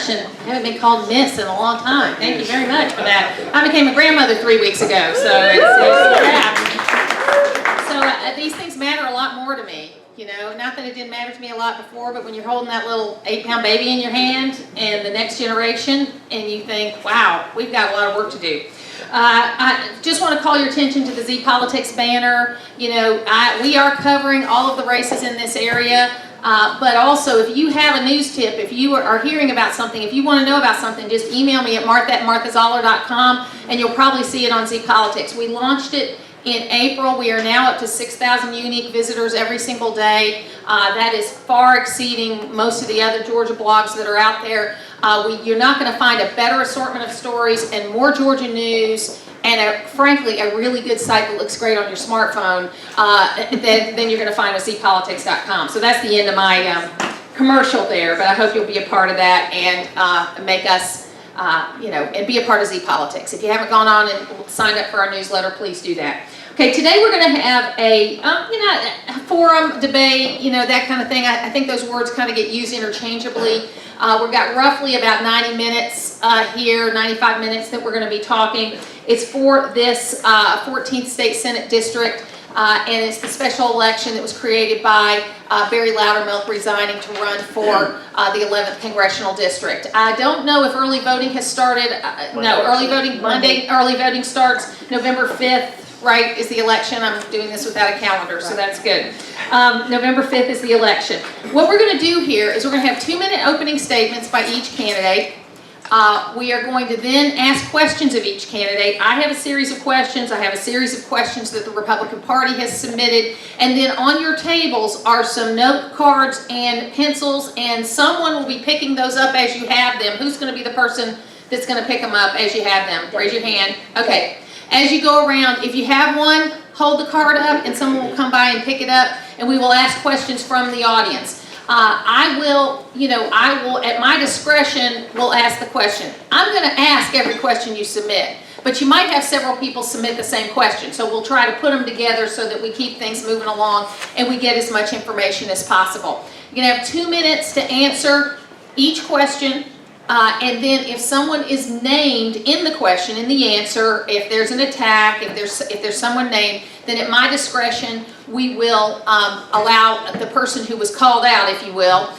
much, and I haven't been called Miss in a long time. Thank you very much for that. I became a grandmother 3 weeks ago, so these things matter a lot more to me. You know, not that it didn't matter to me a lot before, but when you're holding that little 8-pound baby in your hand and the next generation, and you think, wow, we've got a lot of work to do. I just want to call your attention to the Z Politics banner. You know, we are covering all of the races in this area, but also if you have a news tip, if you are hearing about something, if you want to know about something, just email me at martha@marthazoller.com, and you'll probably see it on Z Politics. We launched it in April. We are now up to 6,000 unique visitors every single day. That is far exceeding most of the other Georgia blogs that are out there. You're not going to find a better assortment of stories and more Georgia news, and frankly, a really good site that looks great on your smartphone than you're going to find at zpolitics.com. So that's the end of my commercial there, but I hope you'll be a part of that and make us, and be a part of Z Politics. If you haven't gone on and signed up for our newsletter, please do that. Okay, today we're going to have a forum, debate, that kind of thing. I think those words kind of get used interchangeably. We've got roughly about 90 minutes here, 95 minutes that we're going to be talking. It's for this 14th State Senate District, and it's the special election that was created by Barry Loudermilk resigning to run for the 11th Congressional District. I don't know if early voting has started. No, early voting, Monday, early voting starts November 5th. Right, is the election. I'm doing this without a calendar, so that's good. November 5th is the election. What we're going to do here is we're going to have 2-minute opening statements by each candidate. We are going to then ask questions of each candidate. I have a series of questions. I have a series of questions that the Republican Party has submitted. And then on your tables are some note cards and pencils, and someone will be picking those up as you have them. Who's going to be the person that's going to pick them up as you have them? Raise your hand. Okay. As you go around, if you have one, hold the card up and someone will come by and pick it up, and we will ask questions from the audience. I will, at my discretion, will ask the question. I'm going to ask every question you submit, but you might have several people submit the same question, so we'll try to put them together so that we keep things moving along and we get as much information as possible. You're going to have 2 minutes to answer each question. And then if someone is named in the question, in the answer, if there's an attack, if there's someone named, then at my discretion, we will allow the person who was called out, if you will,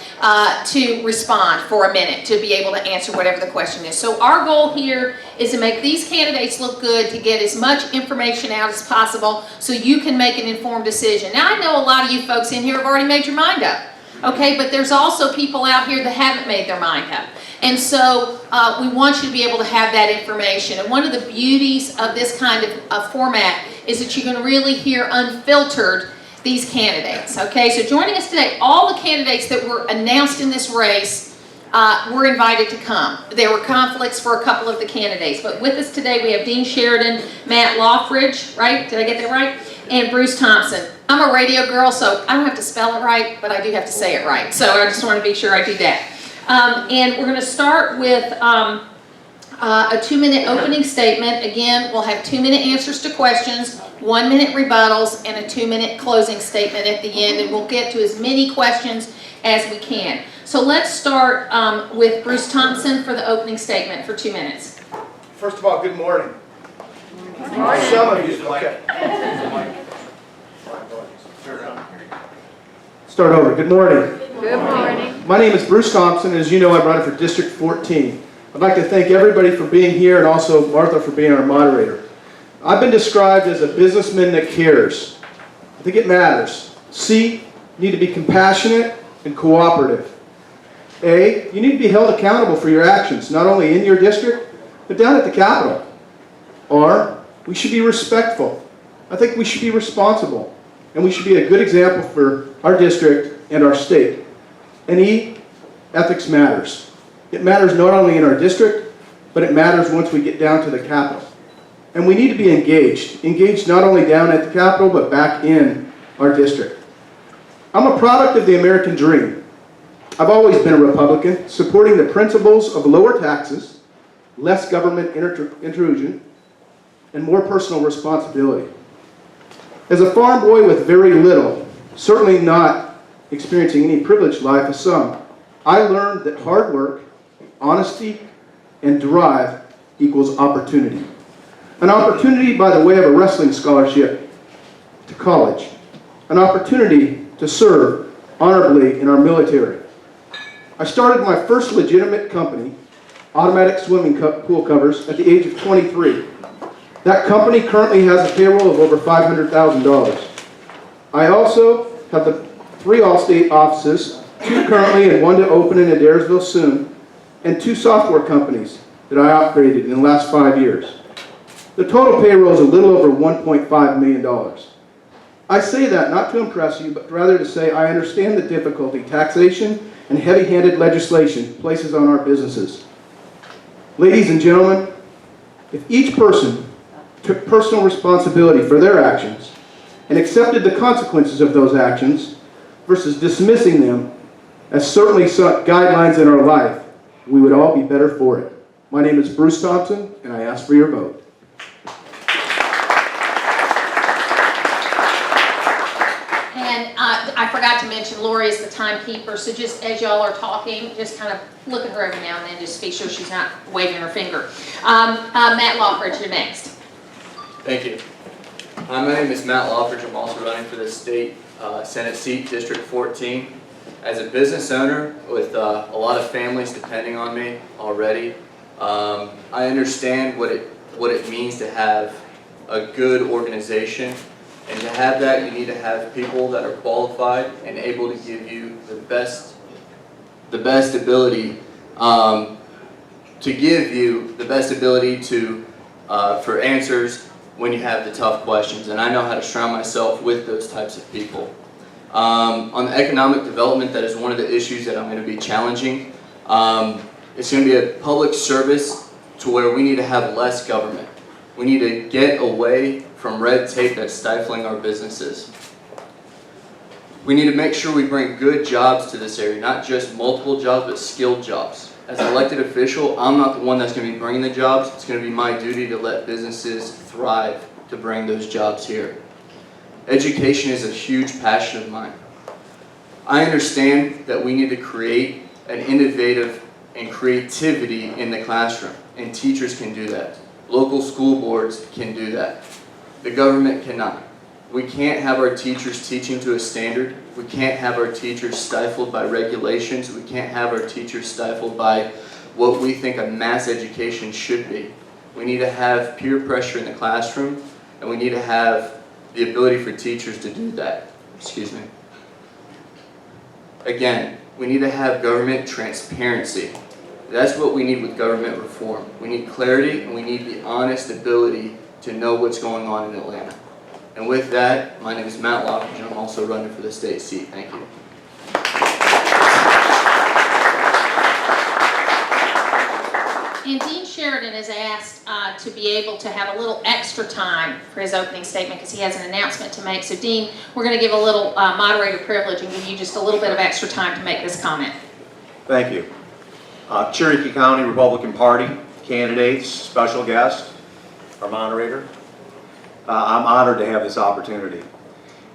to respond for a minute, to be able to answer whatever the question is. So our goal here is to make these candidates look good, to get as much information out as possible so you can make an informed decision. Now, I know a lot of you folks in here have already made your mind up, okay? But there's also people out here that haven't made their mind up. And so we want you to be able to have that information. And one of the beauties of this kind of format is that you can really hear unfiltered these candidates. Okay, so joining us today, all the candidates that were announced in this race were invited to come. There were conflicts for a couple of the candidates. But with us today we have Dean Sheridan, Matt Lothridge, right? Did I get that right? And Bruce Thompson. I'm a radio girl, so I don't have to spell it right, but I do have to say it right. So I just want to be sure I do that. And we're going to start with a 2-minute opening statement. Again, we'll have 2-minute answers to questions, 1-minute rebuttals, and a 2-minute closing statement at the end. And we'll get to as many questions as we can. So let's start with Bruce Thompson for the opening statement for 2 minutes. First of all, good morning. Good morning. Some of you, okay. Start over. Good morning. Good morning. My name is Bruce Thompson. As you know, I'm running for District 14. I'd like to thank everybody for being here and also Martha for being our moderator. I've been described as a businessman that cares. I think it matters. C, you need to be compassionate and cooperative. A, you need to be held accountable for your actions, not only in your district, but down at the Capitol. R, we should be respectful. I think we should be responsible. And we should be a good example for our district and our state. And E, ethics matters. It matters not only in our district, but it matters once we get down to the Capitol. And we need to be engaged. Engaged not only down at the Capitol, but back in our district. I'm a product of the American dream. I've always been a Republican, supporting the principles of lower taxes, less government intrusion, and more personal responsibility. As a farm boy with very little, certainly not experiencing any privileged life as some, I learned that hard work honesty, and drive equals opportunity. An opportunity by the way of a wrestling scholarship to college. An opportunity to serve honorably in our military. I started my first legitimate company, automatic swimming pool covers, at the age of 23. That company currently has a payroll of over $500,000. I also have the 3 Allstate offices, 2 currently and 1 to open in Adairsville soon, and 2 software companies that I operated in the last 5 years. The total payroll is a little over $1.5 million. I say that not to impress you, but rather to say I understand the difficulty taxation and heavy-handed legislation places on our businesses. Ladies and gentlemen, if each person took personal responsibility for their actions and accepted the consequences of those actions versus dismissing them as certainly some guidelines in our life, we would all be better for it. My name is Bruce Thompson, and I ask for your vote. And I forgot to mention Lori is the timekeeper, so just as y'all are talking, just kind of look at her every now and then, just to be sure she's not waving her finger. Matt Lockridge, you're next. Thank you. My name is Matt Lockridge. I'm also running for the state Senate seat, District 14. As a business owner with a lot of families depending on me already, I understand what it means to have a good organization. And to have that, you need to have people that are qualified and able to give you the best ability for answers when you have the tough questions. And I know how to surround myself with those types of people. On the economic development, that is one of the issues that I'm going to be challenging. It's going to be a public service to where we need to have less government. We need to get away from red tape that's stifling our businesses. We need to make sure we bring good jobs to this area, not just multiple jobs, but skilled jobs. As an elected official, I'm not the one that's going to be bringing the jobs. It's going to be my duty to let businesses thrive to bring those jobs here. Education is a huge passion of mine. I understand that we need to create an innovative and creativity in the classroom, and teachers can do that. Local school boards can do that. The government cannot. We can't have our teachers teaching to a standard. We can't have our teachers stifled by regulations. We can't have our teachers stifled by what we think a mass education should be. We need to have peer pressure in the classroom, and we need to have the ability for teachers to do that. Excuse me. Again, we need to have government transparency. That's what we need with government reform. We need clarity, and we need the honest ability to know what's going on in Atlanta. And with that, my name is Matt Lockridge, and I'm also running for the state seat. Thank you. And Dean Sheridan is asked to be able to have a little extra time for his opening statement because he has an announcement to make. So Dean, we're going to give a little moderator privilege and give you just a little bit of extra time to make this comment. Thank you. Cherokee County Republican Party candidates, special guest, our moderator. I'm honored to have this opportunity.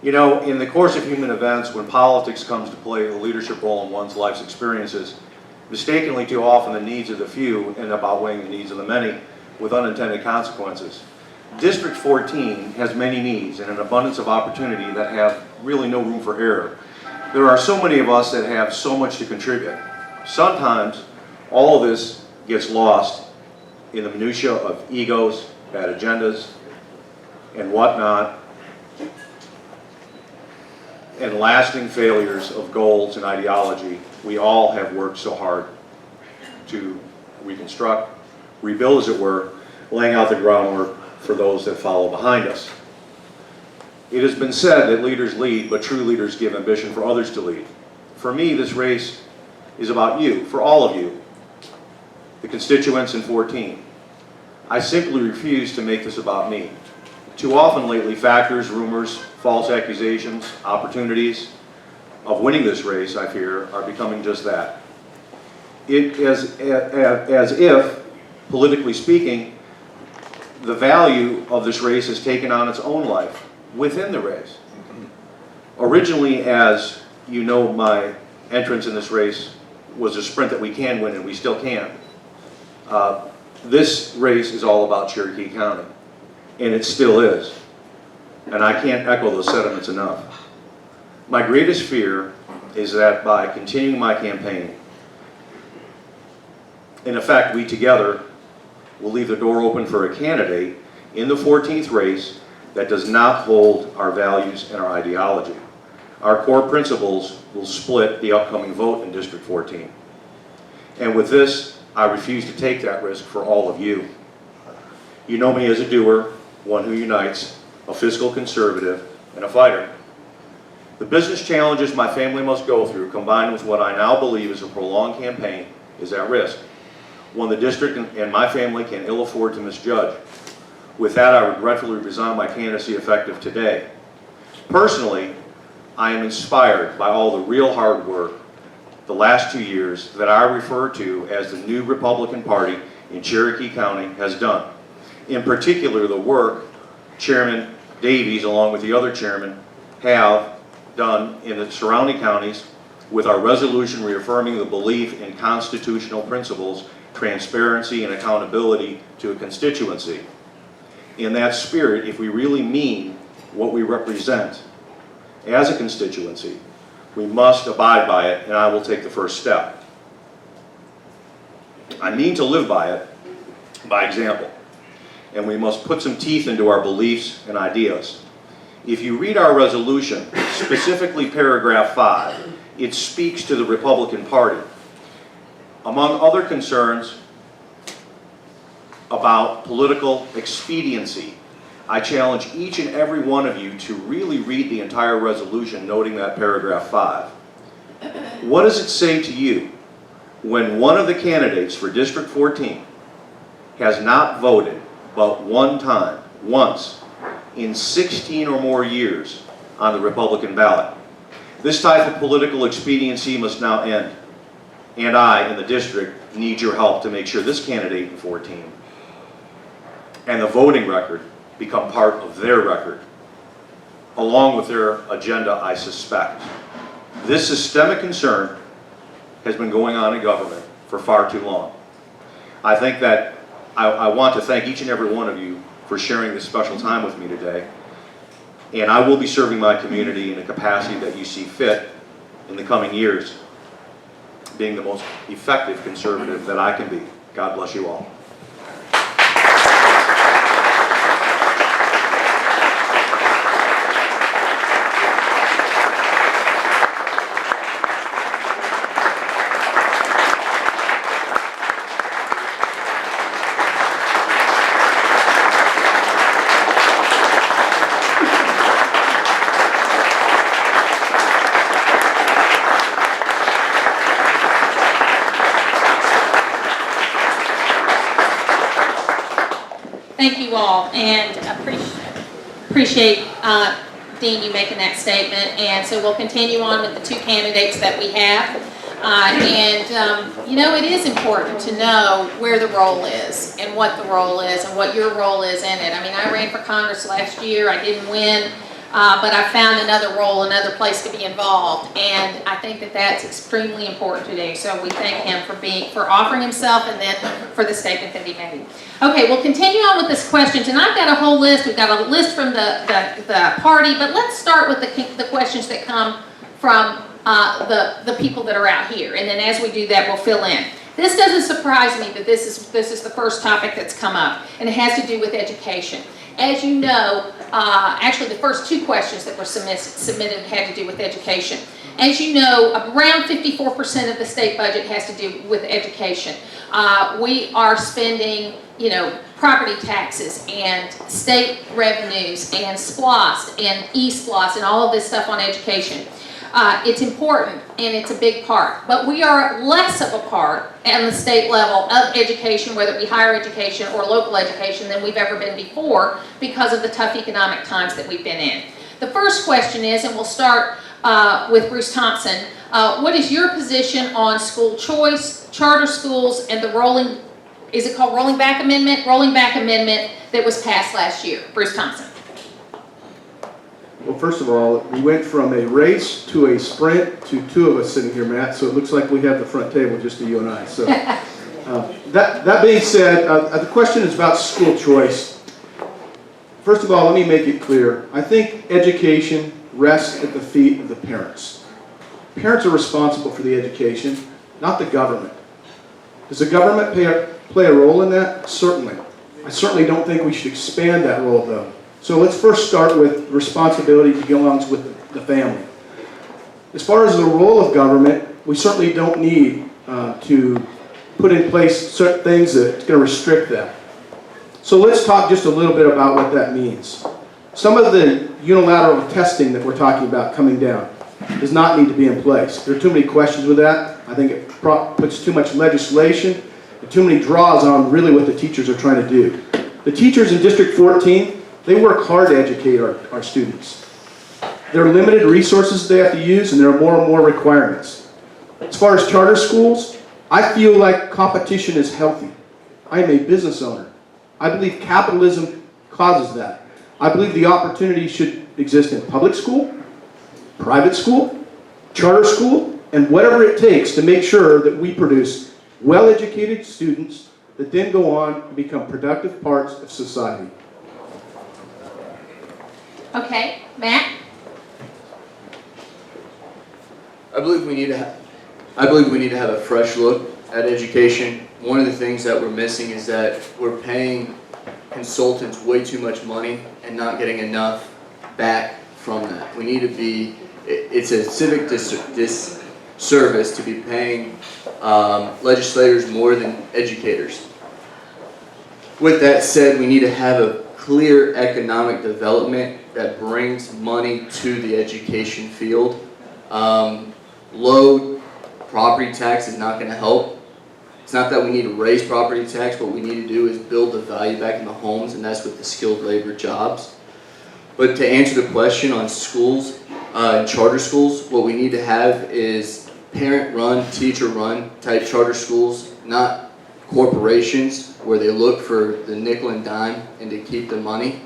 You know, in the course of human events, when politics comes to play a leadership role in one's life's experiences, mistakenly too often the needs of the few end up outweighing the needs of the many with unintended consequences. District 14 has many needs and an abundance of opportunity that have really no room for error. There are so many of us that have so much to contribute. Sometimes all of this gets lost in the minutia of egos, bad agendas, and whatnot, and lasting failures of goals and ideology we all have worked so hard to reconstruct, rebuild as it were, laying out the groundwork for those that follow behind us. It has been said that leaders lead, but true leaders give ambition for others to lead. For me, this race is about you, for all of you, the constituents in 14. I simply refuse to make this about me. Too often lately, factors, rumors, false accusations, opportunities of winning this race, I fear, are becoming just that. It is as if, politically speaking, the value of this race has taken on its own life within the race. Originally, as you know, my entrance in this race was a sprint that we can win, and we still can. This race is all about Cherokee County, and it still is. And I can't echo those sentiments enough. My greatest fear is that by continuing my campaign, in effect, we together will leave the door open for a candidate in the 14th race that does not hold our values and our ideology. Our core principles will split the upcoming vote in District 14. And with this, I refuse to take that risk for all of you. You know me as a doer, one who unites, a fiscal conservative, and a fighter. The business challenges my family must go through, combined with what I now believe is a prolonged campaign, is at risk. One the district and my family can ill afford to misjudge. With that, I regretfully resign my candidacy effective today. Personally, I am inspired by all the real hard work the last 2 years that I refer to as the new Republican Party in Cherokee County has done. In particular, the work Chairman Davies, along with the other chairmen, have done in the surrounding counties with our resolution reaffirming the belief in constitutional principles, transparency, and accountability to a constituency. In that spirit, if we really mean what we represent as a constituency, we must abide by it, and I will take the first step. I mean to live by it, by example, and we must put some teeth into our beliefs and ideas. If you read our resolution, specifically paragraph 5, it speaks to the Republican Party. Among other concerns about political expediency, I challenge each and every one of you to really read the entire resolution, noting that paragraph 5. What does it say to you when one of the candidates for District 14 has not voted but one time, once, in 16 or more years on the Republican ballot? This type of political expediency must now end. And I, in the district, need your help to make sure this candidate in 14 and the voting record become part of their record, along with their agenda, I suspect. This systemic concern has been going on in government for far too long. I think that I want to thank each and every one of you for sharing this special time with me today. And I will be serving my community in a capacity that you see fit in the coming years, being the most effective conservative that I can be. God bless you all. Thank you all, and appreciate Dean, you making that statement. And so we'll continue on with the two candidates that we have. You know, it is important to know where the role is and what the role is and what your role is in it. I mean, I ran for Congress last year. I didn't win, but I found another role, another place to be involved. And I think that that's extremely important to do. So we thank him for offering himself and then for the statement that he made. Okay, we'll continue on with this questions, and I've got a whole list. We've got a list from the party, but let's start with the questions that come from the people that are out here, and then as we do that, we'll fill in. This doesn't surprise me that this is the first topic that's come up, and it has to do with education. As you know, actually the first two questions that were submitted had to do with education. As you know, around 54% of the state budget has to do with education. We are spending, you know, property taxes and state revenues and SPLOST and eSPLOST and all of this stuff on education. It's important and it's a big part, but we are less of a part on the state level of education, whether it be higher education or local education, than we've ever been before because of the tough economic times that we've been in. The first question is, and we'll start with Bruce Thompson, what is your position on school choice, charter schools, and the rolling back amendment? Rolling back amendment that was passed last year. Bruce Thompson. Well, first of all, we went from a race to a sprint to two of us sitting here, Matt, so it looks like we have the front table, just to you and I. So, that being said, the question is about school choice. First of all, let me make it clear. I think education rests at the feet of the parents. Parents are responsible for the education, not the government. Does the government play a role in that? Certainly. I certainly don't think we should expand that role, though. So let's first start with responsibility that belongs with the family. As far as the role of government, we certainly don't need to put in place certain things that's going to restrict that. So let's talk just a little bit about what that means. Some of the unilateral testing that we're talking about coming down does not need to be in place. There are too many questions with that. I think it puts too much legislation and too many draws on really what the teachers are trying to do. The teachers in District 14, they work hard to educate our students. There are limited resources they have to use, and there are more and more requirements. As far as charter schools, I feel like competition is healthy. I am a business owner. I believe capitalism causes that. I believe the opportunity should exist in public school, private school, charter school, and whatever it takes to make sure that we produce well-educated students that then go on and become productive parts of society. Okay, Matt? I believe we need to have a fresh look at education. One of the things that we're missing is that we're paying consultants way too much money and not getting enough back from that. We need to be, it's a civic disservice to be paying legislators more than educators. With that said, we need to have a clear economic development that brings money to the education field. Low property tax is not going to help. It's not that we need to raise property tax. What we need to do is build the value back in the homes, and that's with the skilled labor jobs. But to answer the question on schools, charter schools, what we need to have is parent-run, teacher-run type charter schools, not corporations where they look for the nickel and dime and to keep the money.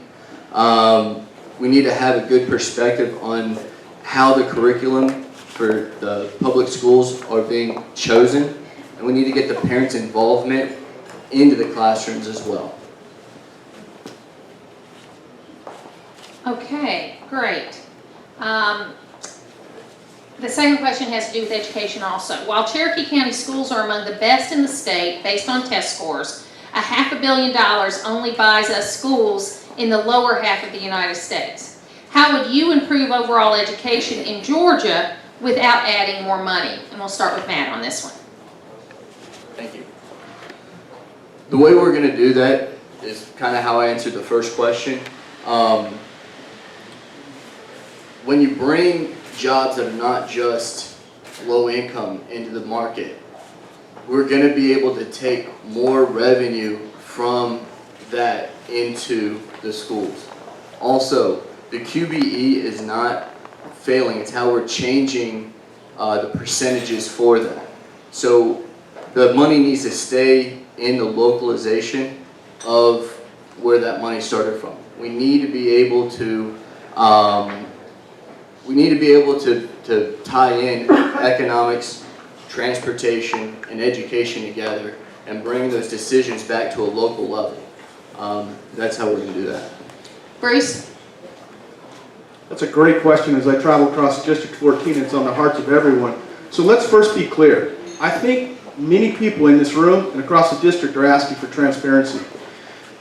We need to have a good perspective on how the curriculum for the public schools are being chosen, and we need to get the parents' involvement into the classrooms as well. Okay, great. The second question has to do with education also. While Cherokee County schools are among the best in the state based on test scores, $500 million only buys us schools in the lower half of the United States. How would you improve overall education in Georgia without adding more money? And we'll start with Matt on this one. Thank you. The way we're going to do that is kind of how I answered the first question. When you bring jobs that are not just low income into the market, we're going to be able to take more revenue from that into the schools. Also, the QBE is not failing. It's how we're changing the percentages for that. So the money needs to stay in the localization of where that money started from. We need to be able to to tie in economics, transportation, and education together and bring those decisions back to a local level. That's how we're going to do that. Bruce? That's a great question. As I travel across District 14, it's on the hearts of everyone. So let's first be clear. I think many people in this room and across the district are asking for transparency.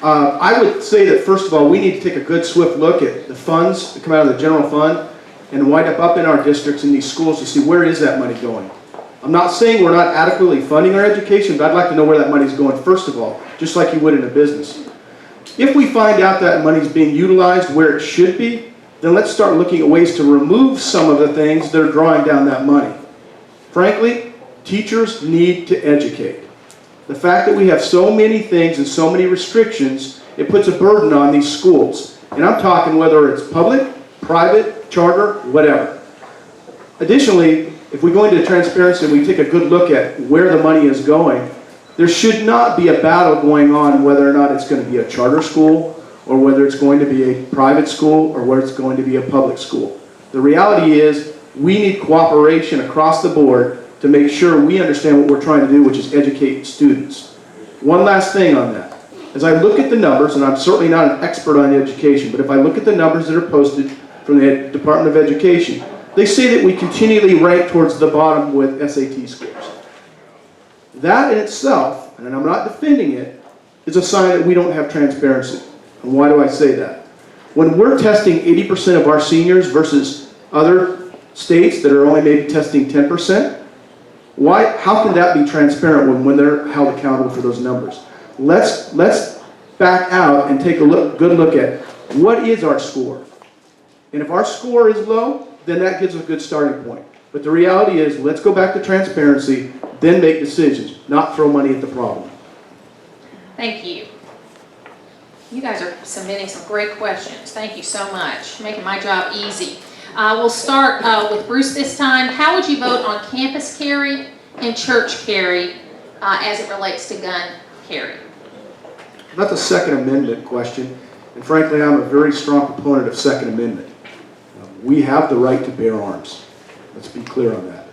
I would say that, first of all, we need to take a good, swift look at the funds that come out of the general fund and wind up in our districts in these schools to see where is that money going. I'm not saying we're not adequately funding our education, but I'd like to know where that money's going, first of all, just like you would in a business. If we find out that money's being utilized where it should be, then let's start looking at ways to remove some of the things that are drawing down that money. Frankly, teachers need to educate. The fact that we have so many things and so many restrictions, it puts a burden on these schools. And I'm talking whether it's public, private, charter, whatever. Additionally, if we go into transparency and we take a good look at where the money is going, there should not be a battle going on whether or not it's going to be a charter school or whether it's going to be a private school or whether it's going to be a public school. The reality is we need cooperation across the board to make sure we understand what we're trying to do, which is educate students. One last thing on that. As I look at the numbers, and I'm certainly not an expert on education, but if I look at the numbers that are posted from the Department of Education, they say that we continually rank towards the bottom with SAT scores. That in itself, and I'm not defending it, is a sign that we don't have transparency. And why do I say that? When we're testing 80% of our seniors versus other states that are only maybe testing 10%, how can that be transparent when they're held accountable for those numbers? Let's back out and take a good look at what is our score. And if our score is low, then that gives us a good starting point. But the reality is, let's go back to transparency, then make decisions, not throw money at the problem. Thank you. You guys are submitting some great questions. Thank you so much, making my job easy. We'll start with Bruce this time. How would you vote on campus carry and church carry as it relates to gun carry? That's a Second Amendment question, and frankly, I'm a very strong proponent of Second Amendment. We have the right to bear arms. Let's be clear on that.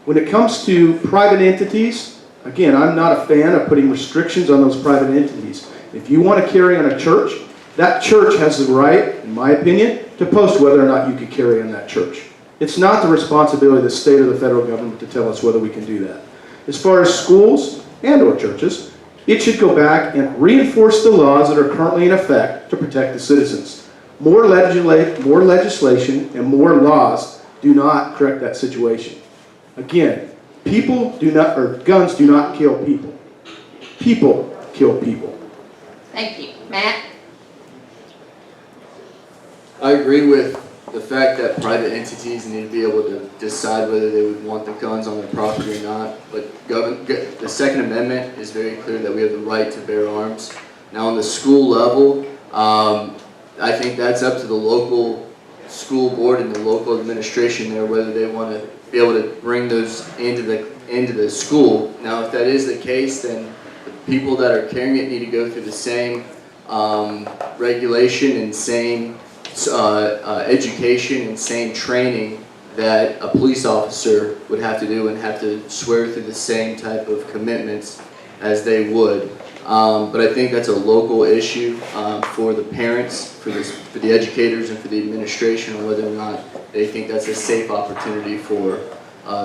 When it comes to private entities, again, I'm not a fan of putting restrictions on those private entities. If you want to carry on a church, that church has the right, in my opinion, to post whether or not you could carry on that church. It's not the responsibility of the state or the federal government to tell us whether we can do that. As far as schools and or churches, it should go back and reinforce the laws that are currently in effect to protect the citizens. More legislation and more laws do not correct that situation. Again, guns do not kill people. People kill people. Thank you. Matt? I agree with the fact that private entities need to be able to decide whether they would want the guns on their property or not. But the Second Amendment is very clear that we have the right to bear arms. Now on the school level, I think that's up to the local school board and the local administration there whether they want to be able to bring those into the school. Now if that is the case, then the people that are carrying it need to go through the same regulation and same education and same training that a police officer would have to do and have to swear through the same type of commitments as they would. But I think that's a local issue for the parents, for the educators, and for the administration on whether or not they think that's a safe opportunity for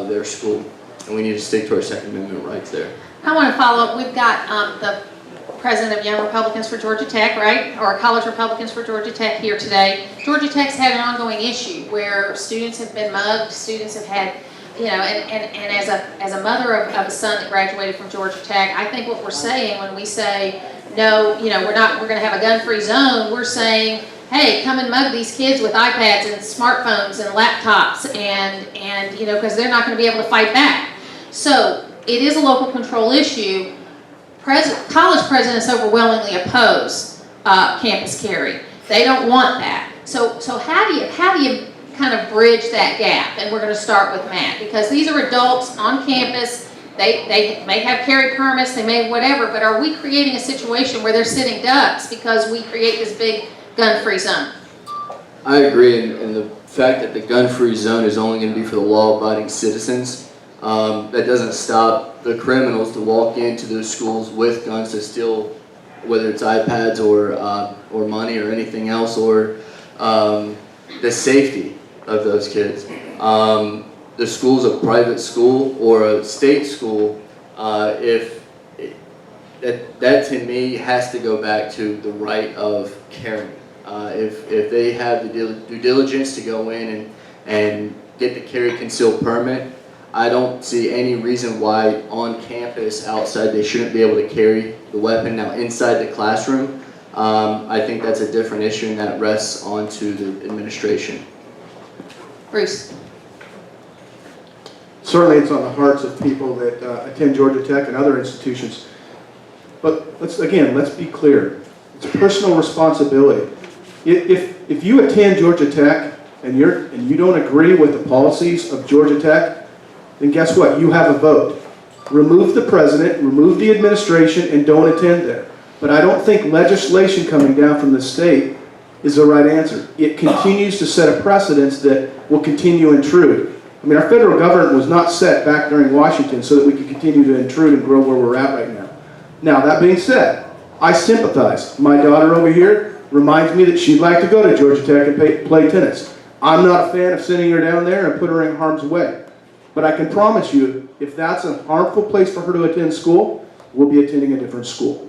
their school. And we need to stick to our Second Amendment rights there. I want to follow up. We've got the president of Young Republicans for Georgia Tech, right? Or College Republicans for Georgia Tech here today. Georgia Tech's had an ongoing issue where students have been mugged, students have had, and as a mother of a son that graduated from Georgia Tech, I think what we're saying when we say, no, we're going to have a gun-free zone, we're saying, hey, come and mug these kids with iPads and smartphones and laptops and because they're not going to be able to fight back. So it is a local control issue. College presidents overwhelmingly oppose campus carry. They don't want that. So how do you kind of bridge that gap? And we're going to start with Matt, because these are adults on campus. They may have carry permits, they may whatever, but are we creating a situation where they're sitting ducks because we create this big gun-free zone? I agree, and the fact that the gun-free zone is only going to be for the law-abiding citizens, that doesn't stop the criminals to walk into those schools with guns to steal, whether it's iPads or money or anything else, or the safety of those kids. The school's a private school or a state school, that to me has to go back to the right of carrying. If they have the due diligence to go in and get the carry concealed permit, I don't see any reason why on campus outside they shouldn't be able to carry the weapon. Now inside the classroom, I think that's a different issue, and that rests onto the administration. Bruce. Certainly it's on the hearts of people that attend Georgia Tech and other institutions. But let's be clear. It's personal responsibility. If you attend Georgia Tech and you don't agree with the policies of Georgia Tech, then guess what? You have a vote. Remove the president, remove the administration, and don't attend there. But I don't think legislation coming down from the state is the right answer. It continues to set a precedence that will continue to intrude. I mean, our federal government was not set back during Washington so that we could continue to intrude and grow where we're at right now. Now, that being said, I sympathize. My daughter over here reminds me that she'd like to go to Georgia Tech and play tennis. I'm not a fan of sending her down there and put her in harm's way. But I can promise you, if that's a harmful place for her to attend school, we'll be attending a different school.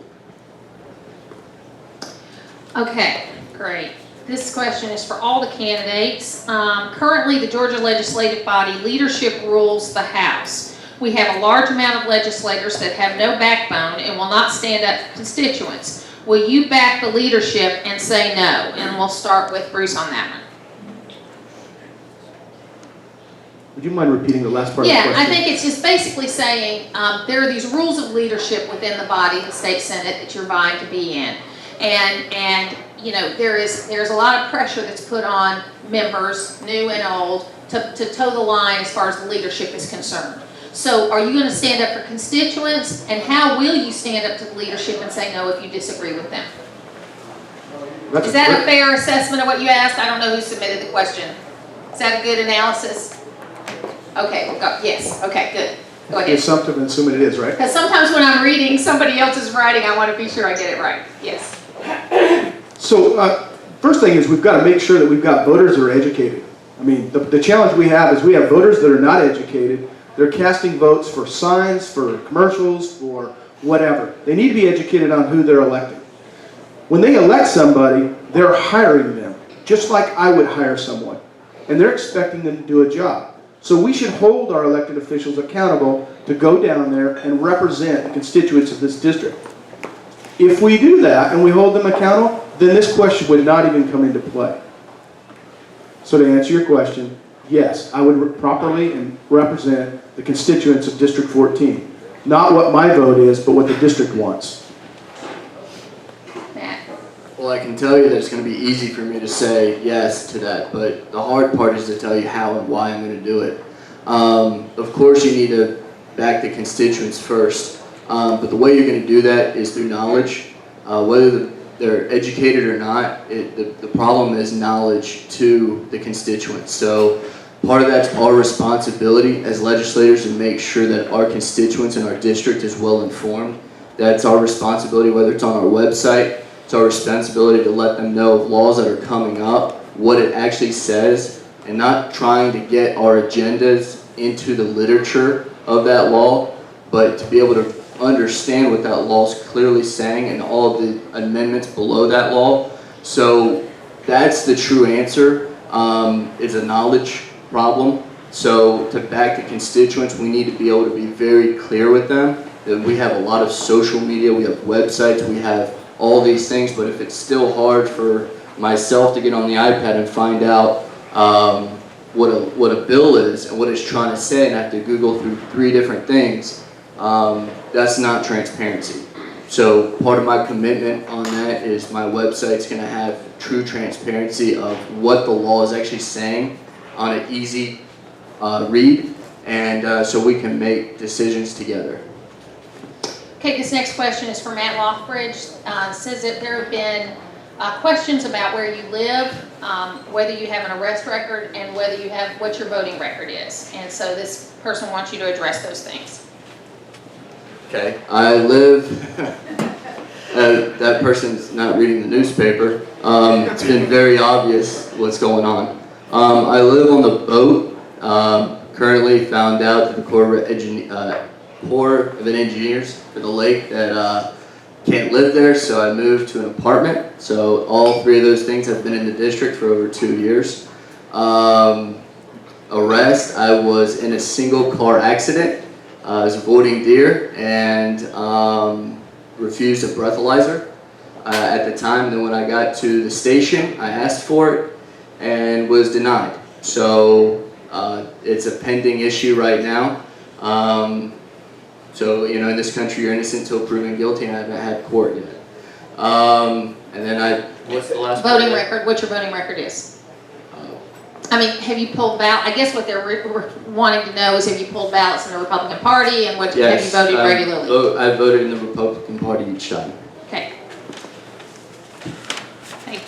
Okay, great. This question is for all the candidates. Currently, the Georgia legislative body leadership rules the House. We have a large amount of legislators that have no backbone and will not stand up for constituents. Will you back the leadership and say no? And we'll start with Bruce on that one. Would you mind repeating the last part of the Yeah, question? I think it's just basically saying there are these rules of leadership within the body, the state senate, that you're vying to be in. And you know, there's a lot of pressure that's put on members, new and old, to toe the line as far as the leadership is concerned. So are you going to stand up for constituents, and how will you stand up to the leadership and say no if you disagree with them? Is that a fair assessment of what you asked? I don't know who submitted the question. Is that a good analysis? Okay, we'll go. Yes, okay, good. Go ahead. It's something and assume it is, right? Because sometimes when I'm reading somebody else's writing, I want to be sure I get it right. Yes. So, first thing is we've got to make sure that we've got voters that are educated. I mean, the challenge we have is we have voters that are not educated. They're casting votes for signs, for commercials, for whatever. They need to be educated on who they're electing. When they elect somebody, they're hiring them, just like I would hire someone. And they're expecting them to do a job. So we should hold our elected officials accountable to go down there and represent the constituents of this district. If we do that and we hold them accountable, then this question would not even come into play. So to answer your question, yes, I would properly and represent the constituents of District 14. Not what my vote is, but what the district wants. Matt. Well, I can tell you that it's going to be easy for me to say yes to that, but the hard part is to tell you how and why I'm going to do it. Of course, you need to back the constituents first, but the way you're going to do that is through knowledge. Whether they're educated or not, the problem is knowledge to the constituents. So part of that's our responsibility as legislators to make sure that our constituents in our district is well informed. That's our responsibility, whether it's on our website. It's our responsibility to let them know of laws that are coming up, what it actually says, and not trying to get our agendas into the literature of that law, but to be able to understand what that law is clearly saying and all of the amendments below that law. So that's the true answer. It's a knowledge problem. So to back the constituents, we need to be able to be very clear with them that we have a lot of social media, we have websites, we have all these things, but if it's still hard for myself to get on the iPad and find out what a bill is and what it's trying to say, and I have to Google through 3 different things, that's not transparency. So part of my commitment on that is my website's going to have true transparency of what the law is actually saying on an easy read, and so we can make decisions together. Okay, this next question is from Matt Lothbridge. Says that there have been questions about where you live, whether you have an arrest record, and whether you have what your voting record is. And so this person wants you to address those things. Okay, I live, that person's not reading the newspaper. It's been very obvious what's going on. I live on the boat, currently found out that the Corps of Engineers for the lake that can't live there, so I moved to an apartment. So all 3 of those things have been in the district for over 2 years. Arrest, I was in a single car accident. I was avoiding deer and refused a breathalyzer at the time. Then when I got to the station, I asked for it and was denied. So it's a pending issue right now. So, you know, in this country, you're innocent until proven guilty, and I haven't had court yet. And then what's the last Voting record, what your voting record is. I mean, have you pulled ballots? I guess what they're wanting to know is have you pulled ballots in the Republican Party, and what have you voted regularly? I voted in the Republican Party each time. Okay.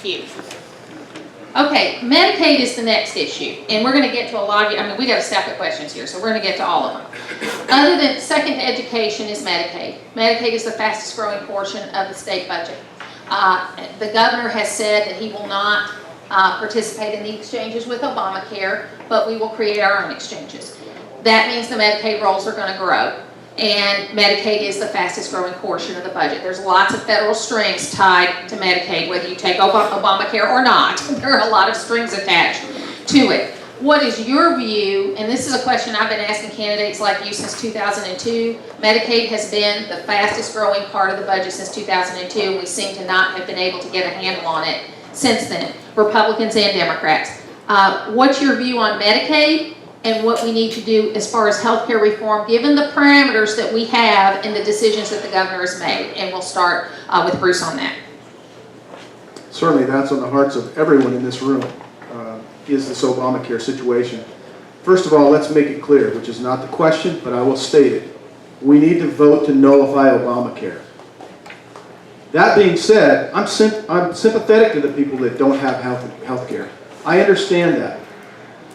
Thank you. Okay, Medicaid is the next issue, and we're gonna get to a lot of you, I mean, we got a stack of questions here, so we're gonna get to all of them. Other than, second to education is Medicaid. Medicaid is the fastest growing portion of the state budget. The governor has said that he will not participate in the exchanges with Obamacare, but we will create our own exchanges. That means the Medicaid rolls are gonna grow, and Medicaid is the fastest growing portion of the budget. There's lots of federal strings tied to Medicaid, whether you take Obamacare or not. There are a lot of strings attached to it. What is your view, and this is a question I've been asking candidates like you since 2002, Medicaid has been the fastest growing part of the budget since 2002, and we seem to not have been able to get a handle on it since then, Republicans and Democrats. What's your view on Medicaid and what we need to do as far as healthcare reform, given the parameters that we have and the decisions that the governor has made? And we'll start with Bruce on that. Certainly that's on the hearts of everyone in this room, is this Obamacare situation. First of all, let's make it clear, which is not the question, but I will state it. We need to vote to nullify Obamacare. That being said, I'm sympathetic to the people that don't have health care. I understand that.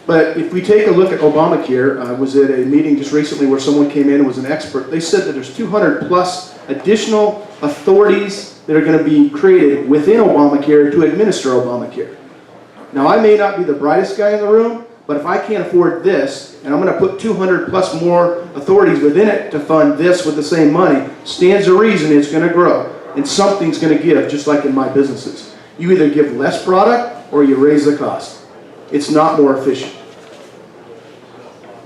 But if we take a look at Obamacare, I was at a meeting just recently where someone came in and was an expert. They said that there's 200 plus additional authorities that are going to be created within Obamacare to administer Obamacare. Now, I may not be the brightest guy in the room, but if I can't afford this, and I'm going to put 200 plus more authorities within it to fund this with the same money, stands to reason it's going to grow. And something's going to give, just like in my businesses. You either give less product or you raise the cost. It's not more efficient.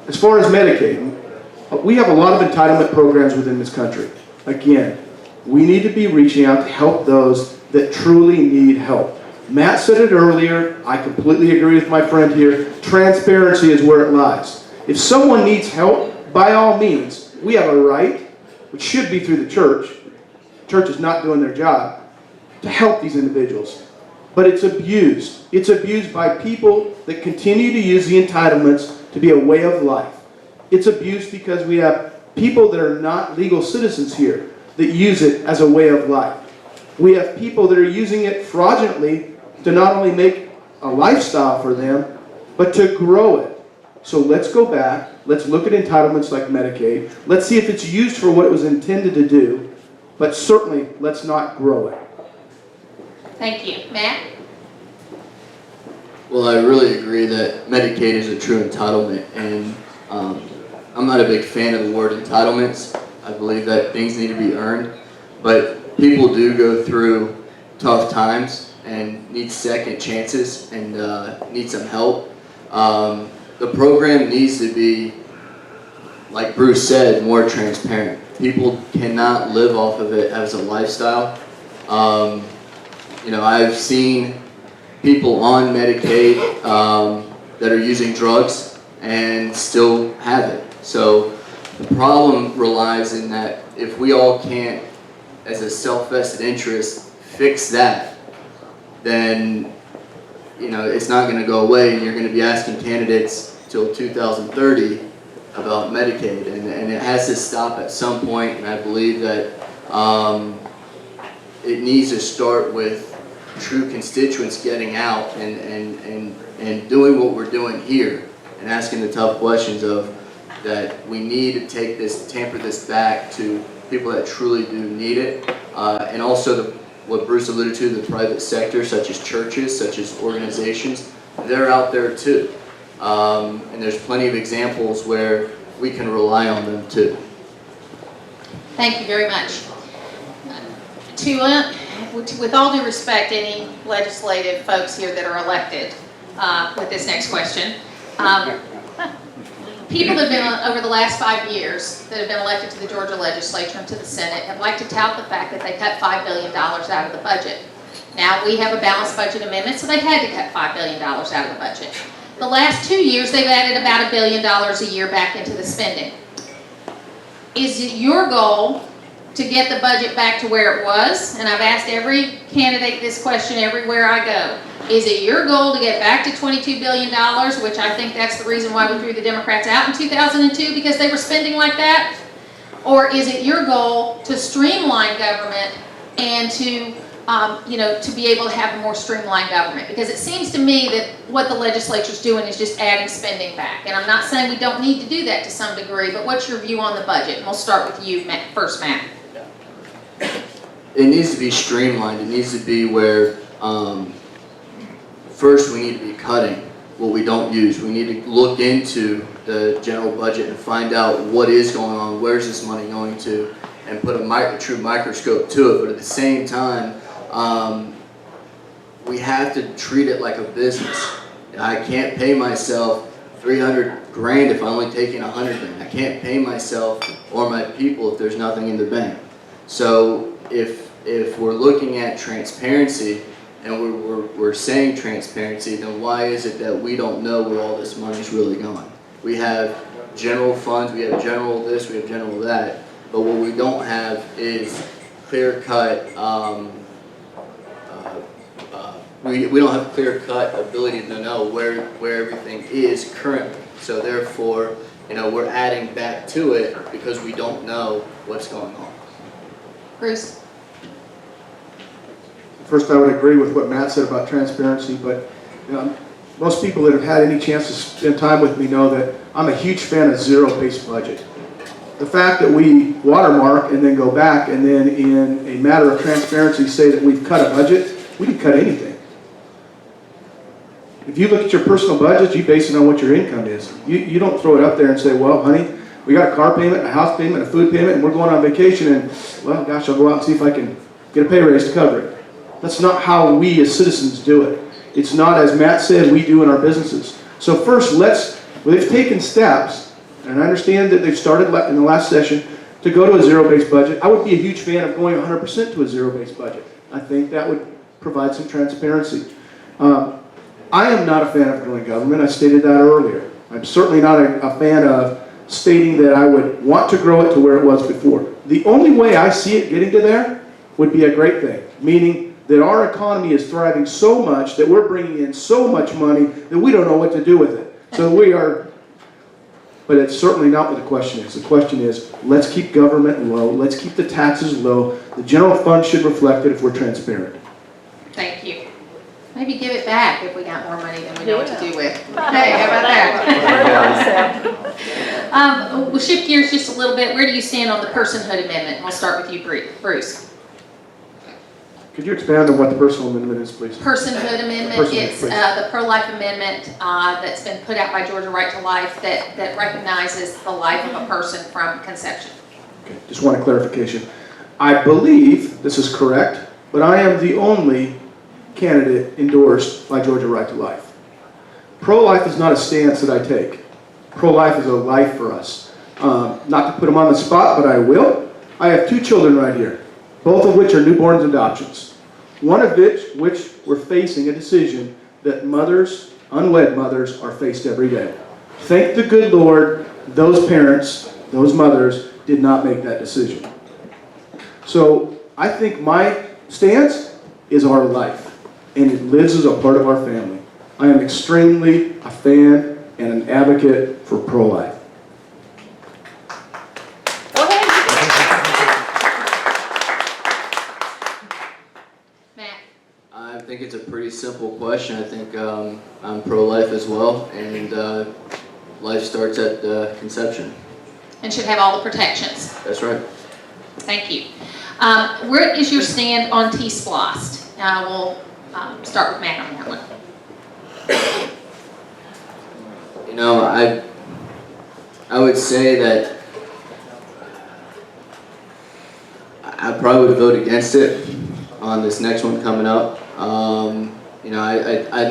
As far as Medicaid, we have a lot of entitlement programs within this country. Again, we need to be reaching out to help those that truly need help. Matt said it earlier, I completely agree with my friend here, transparency is where it lies. If someone needs help, by all means, we have a right, which should be through the church. The church is not doing their job, to help these individuals. But it's abused. It's abused by people that continue to use the entitlements to be a way of life. It's abused because we have people that are not legal citizens here that use it as a way of life. We have people that are using it fraudulently to not only make a lifestyle for them, but to grow it. So let's go back, let's look at entitlements like Medicaid, let's see if it's used for what it was intended to do, but certainly let's not grow it. Thank you. Matt? Well, I really agree that Medicaid is a true entitlement, and I'm not a big fan of the word entitlements. I believe that things need to be earned, but people do go through tough times and need second chances and need some help. The program needs to be, like Bruce said, more transparent. People cannot live off of it as a lifestyle. You know, I've seen people on Medicaid that are using drugs and still have it. So the problem relies in that if we all can't, as a self-vested interest, fix that, then you know it's not going to go away, and you're going to be asking candidates till 2030 about Medicaid, and it has to stop at some point. And I believe that it needs to start with true constituents getting out and doing what we're doing here and asking the tough questions of that we need to take this, tamper this back to people that truly do need it, and also what Bruce alluded to, the private sector, such as churches, such as organizations, they're out there too. And there's plenty of examples where we can rely on them too. Thank you very much. With all due respect, any legislative folks here that are elected with this next question, people that have been, over the last 5 years, that have been elected to the Georgia legislature and to the Senate have liked to tout the fact that they cut $5 billion out of the budget. Now, we have a balanced budget amendment, so they had to cut $5 billion out of the budget. The last 2 years, they've added about $1 billion a year back into the spending. Is it your goal to get the budget back to where it was? And I've asked every candidate this question everywhere I go. Is it your goal to get back to $22 billion, which I think that's the reason why we threw the Democrats out in 2002, because they were spending like that? Or is it your goal to streamline government and to to be able to have a more streamlined government. Because it seems to me that what the legislature's doing is just adding spending back. And I'm not saying we don't need to do that to some degree, but what's your view on the budget? And we'll start with you, Matt, first, Matt. It needs to be streamlined. It needs to be where, first we need to be cutting what we don't use. We need to look into the general budget and find out what is going on, where's this money going to, and put a true microscope to it. But at the same time, we have to treat it like a business. I can't pay myself 300 grand if I'm only taking 100 grand. I can't pay myself or my people if there's nothing in the bank. So if we're looking at transparency and we're saying transparency, then why is it that we don't know where all this money's really going? We have general funds, we have general this, we have general that, but what we don't have is clear-cut, we don't have clear-cut ability to know where everything is currently. So therefore, we're adding back to it because we don't know what's going on. Bruce? First, I would agree with what Matt said about transparency, but most people that have had any chance to spend time with me know that I'm a huge fan of zero-based budget. The fact that we watermark and then go back and then in a matter of transparency say that we've cut a budget, we didn't cut anything. If you look at your personal budget, you base it on what your income is. You don't throw it up there and say, well, honey, we got a car payment, a house payment, a food payment, and we're going on vacation, and, well, gosh, I'll go out and see if I can get a pay raise to cover it. That's not how we as citizens do it. It's not, as Matt said, we do in our businesses. So first, they've taken steps, and I understand that they've started in the last session to go to a zero-based budget. I would be a huge fan of going 100% to a zero-based budget. I think that would provide some transparency. I am not a fan of growing government. I stated that earlier. I'm certainly not a fan of stating that I would want to grow it to where it was before. The only way I see it getting to there would be a great thing, meaning that our economy is thriving so much that we're bringing in so much money that we don't know what to do with it. So but it's certainly not what the question is. The question is, let's keep government low, let's keep the taxes low. The general fund should reflect it if we're transparent. Thank you. Maybe give it back if we got more money than we know what to do with. Hey, how about that? We'll shift gears just a little bit. Where do you stand on the personhood amendment? And we'll start with you, Bruce. Could you expand on what the personal amendment is, please? Personhood amendment. It's the pro-life amendment that's been put out by Georgia Right to Life that recognizes the life of a person from conception. Okay, just one clarification. I believe this is correct, but I am the only candidate endorsed by Georgia Right to Life. Pro-life is not a stance that I take. Pro-life is a life for us. Not to put them on the spot, but I will. I have 2 children right here, both of which are newborns and adoptions. One of which we're facing a decision that mothers, unwed mothers, are faced every day. Thank the good Lord, those parents, those mothers, did not make that decision. So I think my stance is our life, and it lives as a part of our family. I am extremely a fan and an advocate for pro-life. Matt. I think it's a pretty simple question. I think I'm pro-life as well, and life starts at conception. And should have all the protections. That's right. Thank you. Where is your stand on T-Splost? We'll start with Matt on that one. I would say that I probably would vote against it on this next one coming up. I'm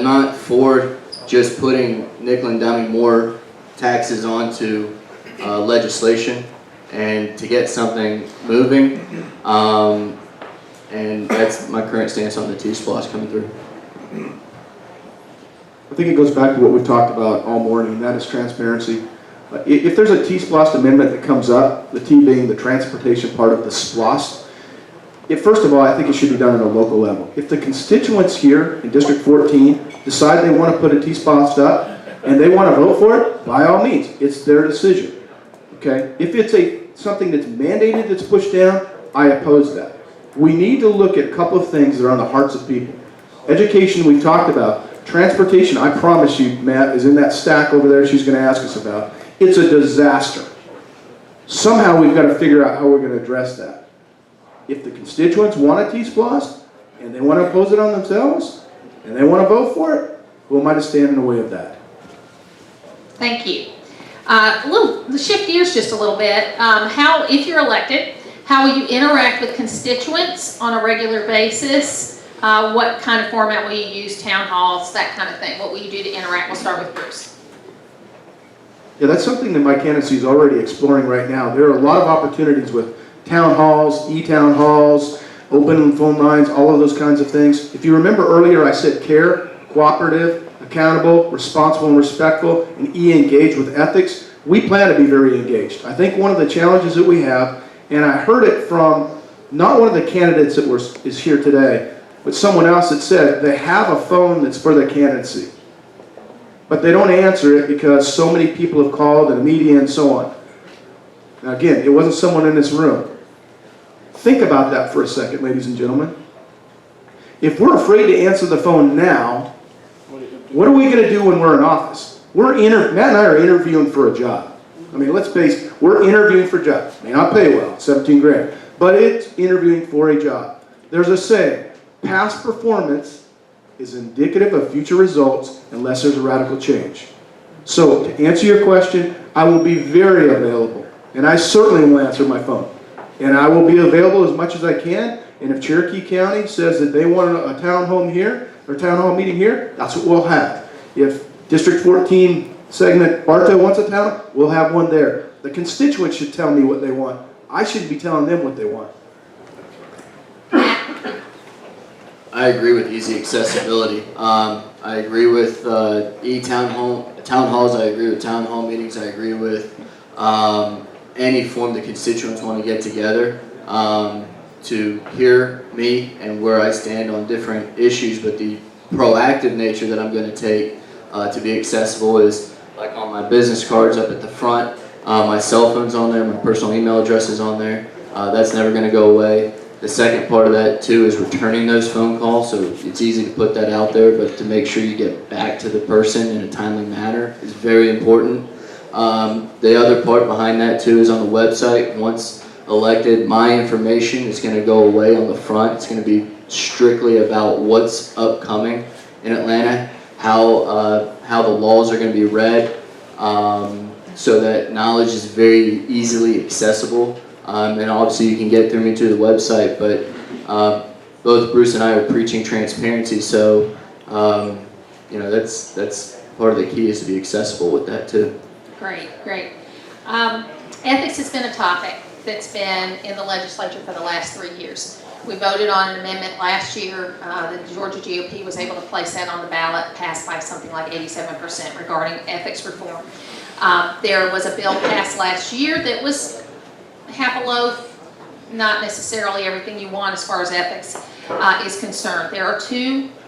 not for just putting nickel and diming more taxes onto legislation and to get something moving. And that's my current stance on the T-Splosh coming through. I think it goes back to what we've talked about all morning, and that is transparency. If there's a T-Splosh amendment that comes up, the T being the transportation part of the SPLOST, first of all, I think it should be done at a local level. If the constituents here in District 14 decide they want to put a T-Splosh up and they want to vote for it, by all means, it's their decision. Okay? If it's something that's mandated that's pushed down, I oppose that. We need to look at a couple of things that are on the hearts of people. Education, we've talked about. Transportation, I promise you, Matt, is in that stack over there she's going to ask us about. It's a disaster. Somehow we've got to figure out how we're going to address that. If the constituents want a T-Splost, and they want to impose it on themselves, and they want to vote for it, who am I to stand in the way of that? Thank you. To shift gears just a little bit, if you're elected, how will you interact with constituents on a regular basis? What kind of format will you use, town halls, that kind of thing? What will you do to interact? We'll start with Bruce. Yeah, that's something that my candidacy is already exploring right now. There are a lot of opportunities with town halls, e-town halls, open phone lines, all of those kinds of things. If you remember earlier, I said care, cooperative, accountable, responsible and respectful, and engage with ethics. We plan to be very engaged. I think one of the challenges that we have, and I heard it from not one of the candidates that is here today, but someone else that said they have a phone that's for their candidacy, but they don't answer it because so many people have called and the media and so on. Now again, it wasn't someone in this room. Think about that for a second, ladies and gentlemen. If we're afraid to answer the phone now, what are we going to do when we're in office? Matt and I are interviewing for a job. I mean, let's face it, we're interviewing for jobs. May not pay well, 17 grand, but it's interviewing for a job. There's a saying, past performance is indicative of future results unless there's a radical change. So, to answer your question, I will be very available, and I certainly will answer my phone. And I will be available as much as I can, and if Cherokee County says that they want a town hall here, or town hall meeting here, that's what we'll have. If District 14 segment Bartow wants a town, we'll have one there. The constituents should tell me what they want. I shouldn't be telling them what they want. I agree with easy accessibility. I agree with town halls. I agree with town hall meetings. I agree with any form the constituents want to get together to hear me and where I stand on different issues. But the proactive nature that I'm going to take to be accessible is like on my business cards up at the front. My cell phone's on there. My personal email address is on there. That's never going to go away. The second part of that too is returning those phone calls, so it's easy to put that out there, but to make sure you get back to the person in a timely manner is very important. The other part behind that too is on the website. Once elected, my information is going to go away on the front. It's going to be strictly about what's upcoming in Atlanta, how the laws are going to be read, so that knowledge is very easily accessible. And obviously you can get through me to the website, but both Bruce and I are preaching transparency, so that's part of the key is to be accessible with that too. Great. Ethics has been a topic that's been in the legislature for the last 3 years. We voted on an amendment last year. The Georgia GOP was able to place that on the ballot, passed by something like 87% regarding ethics reform. There was a bill passed last year that was half a loaf, not necessarily everything you want as far as ethics is concerned. There are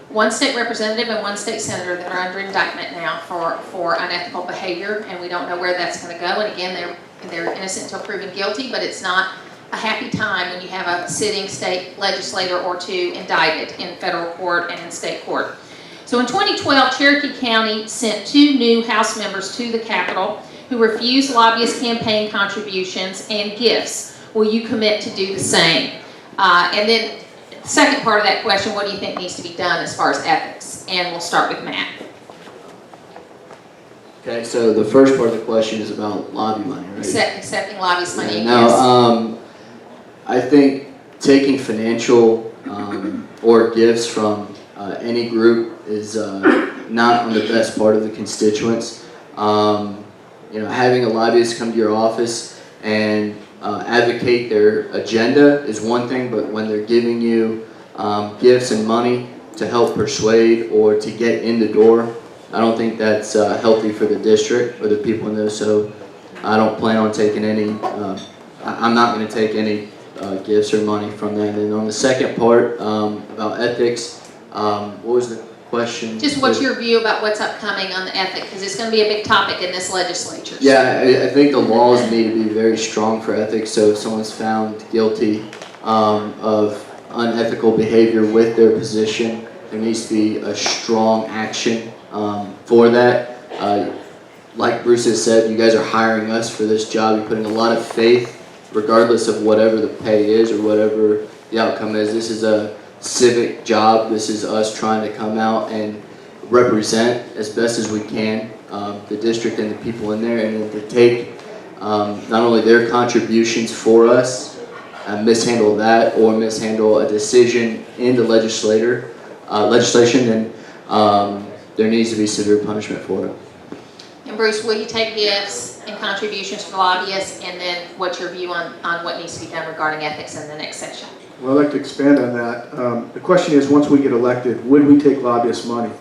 one state representative and one state senator that are under indictment now for unethical behavior, and we don't know where that's going to go. And again, they're innocent until proven guilty, but it's not a happy time when you have a sitting state legislator or two indicted in federal court and in state court. So in 2012, Cherokee County sent 2 new House members to the Capitol who refused lobbyist campaign contributions and gifts. Will you commit to do the same? And then the second part of that question, what do you think needs to be done as far as ethics? And we'll start with Matt. Okay, so the first part of the question is about lobby money, right? Accepting lobbyist money, yeah, yes. No, I think taking financial or gifts from any group is not on the best part of the constituents. Having a lobbyist come to your office and advocate their agenda is one thing, but when they're giving you gifts and money to help persuade or to get in the door, I don't think that's healthy for the district or the people in there. So I don't plan on taking any, I'm not going to take any gifts or money from them. And on the second part about ethics, what was the question? Just what's your view about what's upcoming on the ethic? Because it's going to be a big topic in this legislature. Yeah, I think the laws need to be very strong for ethics. So if someone's found guilty of unethical behavior with their position. There needs to be a strong action for that. Like Bruce has said, you guys are hiring us for this job. You're putting a lot of faith, regardless of whatever the pay is or whatever the outcome is. This is a civic job. This is us trying to come out and represent as best as we can the district and the people in there, and to take not only their contributions for us and mishandle that or mishandle a decision in the legislation, then there needs to be severe punishment for it. And Bruce, will you take gifts and contributions from lobbyists, and then what's your view on what needs to be done regarding ethics in the next section? Well, I'd like to expand on that. The question is, once we get elected, would we take lobbyist money?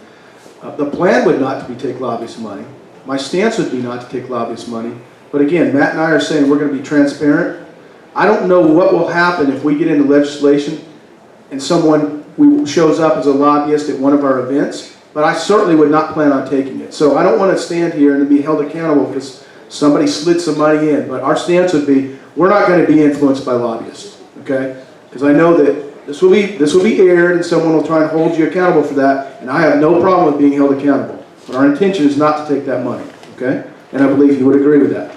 The plan would not to be take lobbyist money. My stance would be not to take lobbyist money. But again, Matt and I are saying we're going to be transparent. I don't know what will happen if we get into legislation and someone shows up as a lobbyist at one of our events, but I certainly would not plan on taking it. So I don't want to stand here and be held accountable because somebody slid some money in. But our stance would be, we're not going to be influenced by lobbyists, okay? Because I know that this will be aired and someone will try and hold you accountable for that, and I have no problem with being held accountable. But our intention is not to take that money, okay? And I believe you would agree with that.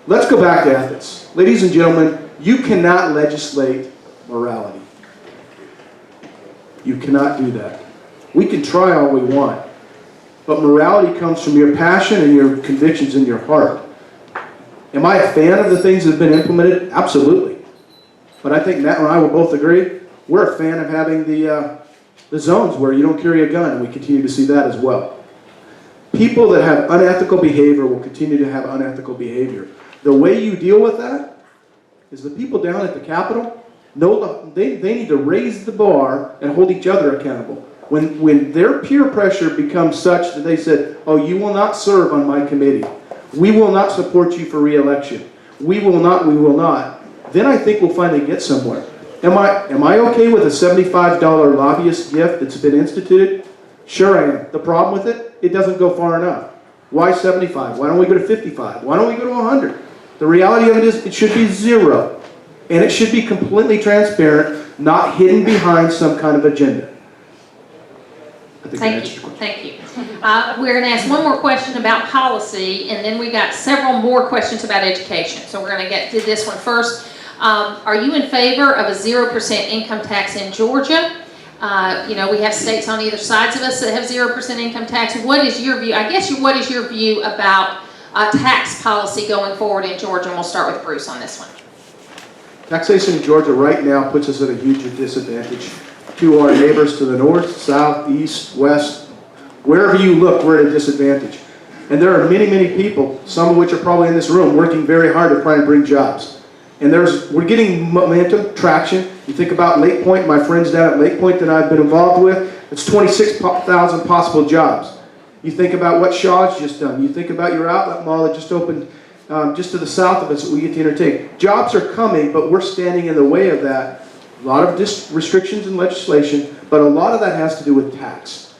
Let's go back to ethics. Ladies and gentlemen, you cannot legislate morality. You cannot do that. We can try all we want, but morality comes from your passion and your convictions in your heart. Am I a fan of the things that have been implemented? Absolutely. But I think Matt and I will both agree, we're a fan of having the zones where you don't carry a gun, and we continue to see that as well. People that have unethical behavior will continue to have unethical behavior. The way you deal with that is the people down at the Capitol, they need to raise the bar and hold each other accountable. When their peer pressure becomes such that they said, oh, you will not serve on my committee, we will not support you for re-election, we will not, then I think we'll finally get somewhere. Am I okay with a $75 lobbyist gift that's been instituted? Sure I am. The problem with it, it doesn't go far enough. Why 75? Why don't we go to 55? Why don't we go to 100? The reality of it is it should be 0. And it should be completely transparent, not hidden behind some kind of agenda. Thank you. Thank you. We're going to ask one more question about policy, and then we got several more questions about education. So we're going to get to this one first. Are you in favor of a 0% income tax in Georgia? We have states on either sides of us that have 0% income tax. What is your view? I guess what is your view about tax policy going forward in Georgia? And we'll start with Bruce on this one. Taxation in Georgia right now puts us at a huge disadvantage to our neighbors to the north, south, east, west. Wherever you look, we're at a disadvantage. And there are many, many people, some of which are probably in this room, working very hard to try and bring jobs. And we're getting momentum, traction. You think about Lake Point, my friends down at Lake Point that I've been involved with, it's 26,000 possible jobs. You think about what Shaw's just done. You think about your outlet mall that just opened just to the south of us that we get to entertain. Jobs are coming, but we're standing in the way of that. A lot of restrictions and legislation, but a lot of that has to do with tax.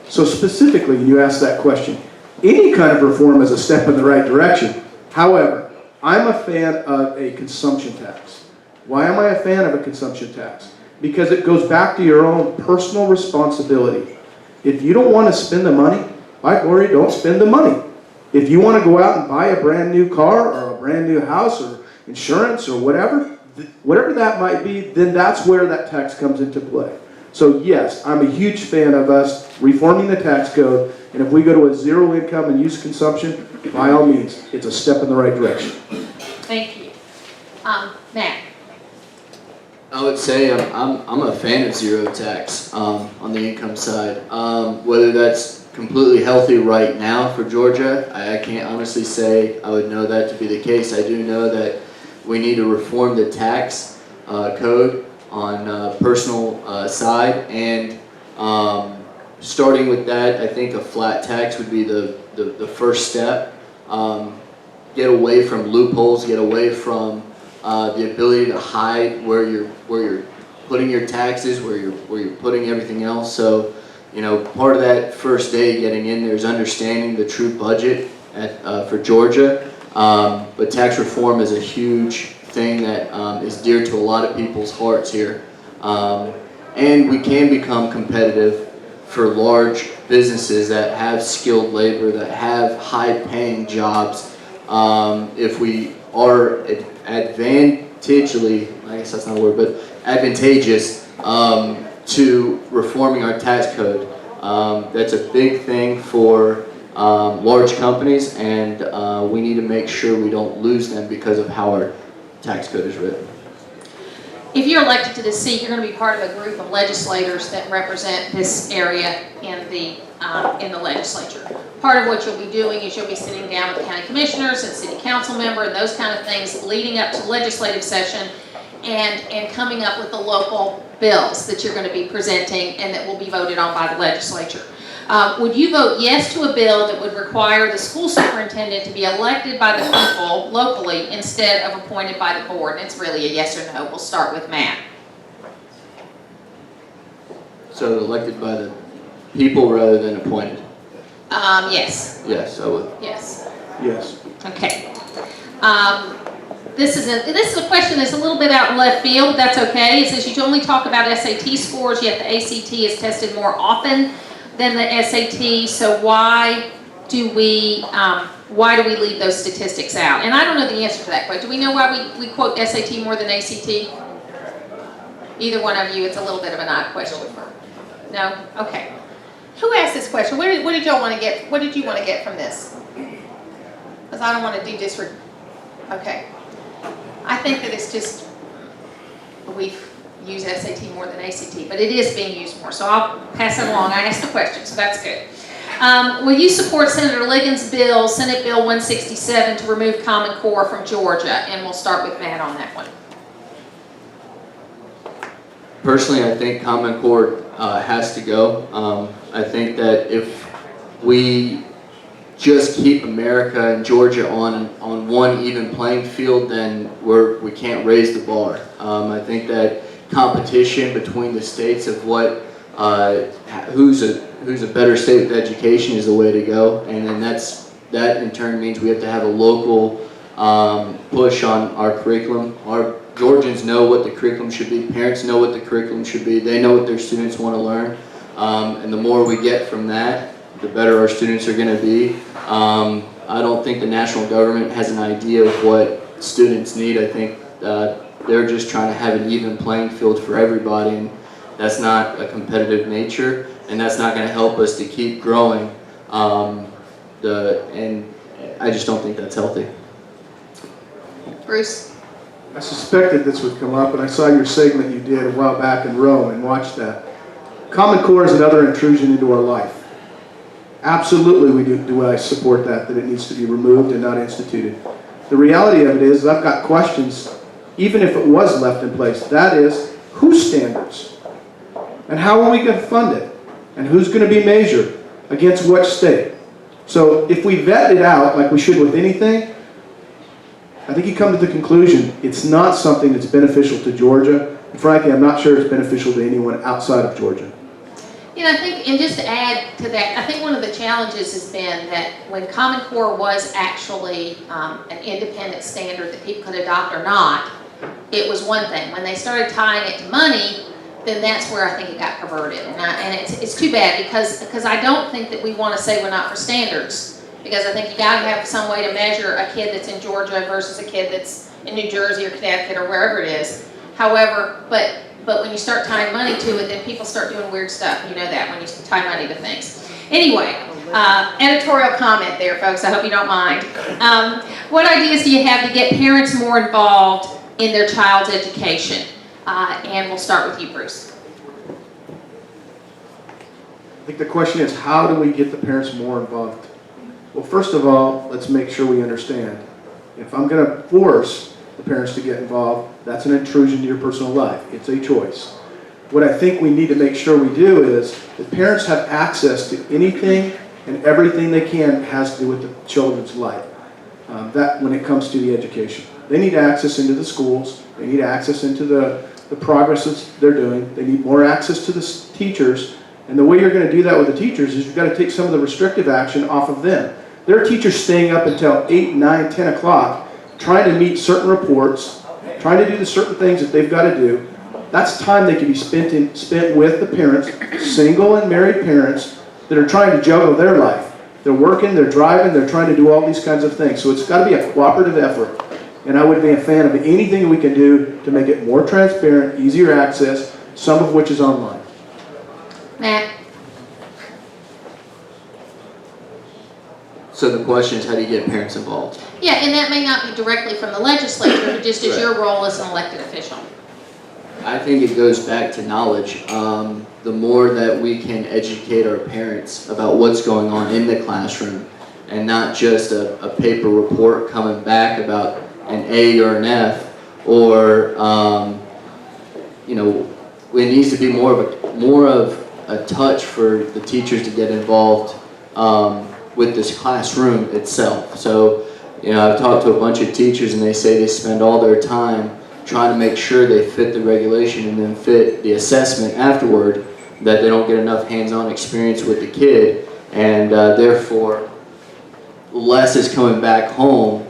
So specifically, you asked that question. Any kind of reform is a step in the right direction. However, I'm a fan of a consumption tax. Why am I a fan of a consumption tax? Because it goes back to your own personal responsibility. If you don't want to spend the money, by glory, don't spend the money. If you want to go out and buy a brand new car or a brand new house or insurance or whatever that might be, then that's where that tax comes into play. So yes, I'm a huge fan of us reforming the tax code, and if we go to a zero income and use consumption, by all means, it's a step in the right direction. Thank you. Matt. I would say I'm a fan of zero tax on the income side. Whether that's completely healthy right now for Georgia, I can't honestly say I would know that to be the case. I do know that we need to reform the tax code on personal side, and starting with that, I think a flat tax would be the first step. Get away from loopholes, get away from the ability to hide where you're putting your taxes, where you're putting everything else. So, part of that first day getting in there is understanding the true budget for Georgia. But tax reform is a huge thing that is dear to a lot of people's hearts here. And we can become competitive for large businesses that have skilled labor, that have high-paying jobs. If we are advantageously, I guess that's not a word, but advantageous to reforming our tax code. That's a big thing for large companies, and we need to make sure we don't lose them because of how our tax code is written. If you're elected to this seat, you're going to be part of a group of legislators that represent this area in the legislature. Part of what you'll be doing is you'll be sitting down with county commissioners and city council member and those kind of things leading up to legislative session and coming up with the local bills that you're going to be presenting and that will be voted on by the legislature. Would you vote yes to a bill that would require the school superintendent to be elected by the people locally instead of appointed by the board? And it's really a yes or no. We'll start with Matt. So elected by the people rather than appointed? Yes. Yes, I would. Yes. Yes. Okay. This is a question that's a little bit out in left field. That's okay. It says you only talk about SAT scores, yet the ACT is tested more often than the SAT. So why do we leave those statistics out? And I don't know the answer to that question. Do we know why we quote SAT more than ACT? Either one of you, it's a little bit of an odd question. No? Okay. Who asked this question? What did y'all want to get? What did you want to get from this? Because I don't want to do this. Okay. I think that it's just we use SAT more than ACT, but it is being used more. So I'll pass it along. I asked the question, so that's good. Will you support Senator Liggins' bill, Senate Bill 167, to remove Common Core from Georgia? And we'll start with Matt on that one. Personally, I think Common Core has to go. I think that if we just keep America and Georgia on one even playing field, then we can't raise the bar. I think that competition between the states of what who's a better state with education is the way to go, and then that in turn means we have to have a local push on our curriculum. Our Georgians know what the curriculum should be. Parents know what the curriculum should be. They know what their students want to learn, and the more we get from that, the better our students are going to be. I don't think the national government has an idea of what students need. I think they're just trying to have an even playing field for everybody, and that's not a competitive nature, and that's not going to help us to keep growing. And I just don't think that's healthy. Bruce? I suspected this would come up, and I saw your segment you did a while back in Rome and watched that. Common Core is another intrusion into our life. Absolutely, do I support that it needs to be removed and not instituted. The reality of it is I've got questions, even if it was left in place. That is, whose standards? And how are we going to fund it? And who's going to be measured against what state? So if we vet it out like we should with anything, I think you come to the conclusion it's not something that's beneficial to Georgia. And frankly, I'm not sure it's beneficial to anyone outside of Georgia. You know, I think, and just to add to that, I think one of the challenges has been that when Common Core was actually an independent standard that people could adopt or not, it was one thing. When they started tying it to money, then that's where I think it got perverted. And it's too bad because I don't think that we want to say we're not for standards, because I think you got to have some way to measure a kid that's in Georgia versus a kid that's in New Jersey or Connecticut or wherever it is. However, but when you start tying money to it, then people start doing weird stuff. You know that when you tie money to things. Anyway, editorial comment there, folks. I hope you don't mind. What ideas do you have to get parents more involved in their child's education? And we'll start with you, Bruce. I think the question is, how do we get the parents more involved? Well, first of all, let's make sure we understand. If I'm going to force the parents to get involved, that's an intrusion to your personal life. It's a choice. What I think we need to make sure we do is that parents have access to anything and everything they can that has to do with the children's life. That when it comes to the education. They need access into the schools. They need access into the progresses they're doing. They need more access to the teachers. And the way you're going to do that with the teachers is you've got to take some of the restrictive action off of them. There are teachers staying up until 8, 9, 10 o'clock trying to meet certain reports, trying to do the certain things that they've got to do. That's time that can be spent with the parents, single and married parents, that are trying to juggle their life. They're working, they're driving, they're trying to do all these kinds of things. So it's got to be a cooperative effort. And I would be a fan of anything we can do to make it more transparent, easier access, some of which is online. Matt? So the question is, how do you get parents involved? Yeah, and that may not be directly from the legislature, but just as your role as an elected official. I think it goes back to knowledge. The more that we can educate our parents about what's going on in the classroom, and not just a paper report coming back about an A or an F, or it needs to be more of a touch for the teachers to get involved with this classroom itself. So, I've talked to a bunch of teachers, and they say they spend all their time trying to make sure they fit the regulation and then fit the assessment afterward, that they don't get enough hands-on experience with the kid, and therefore less is coming back home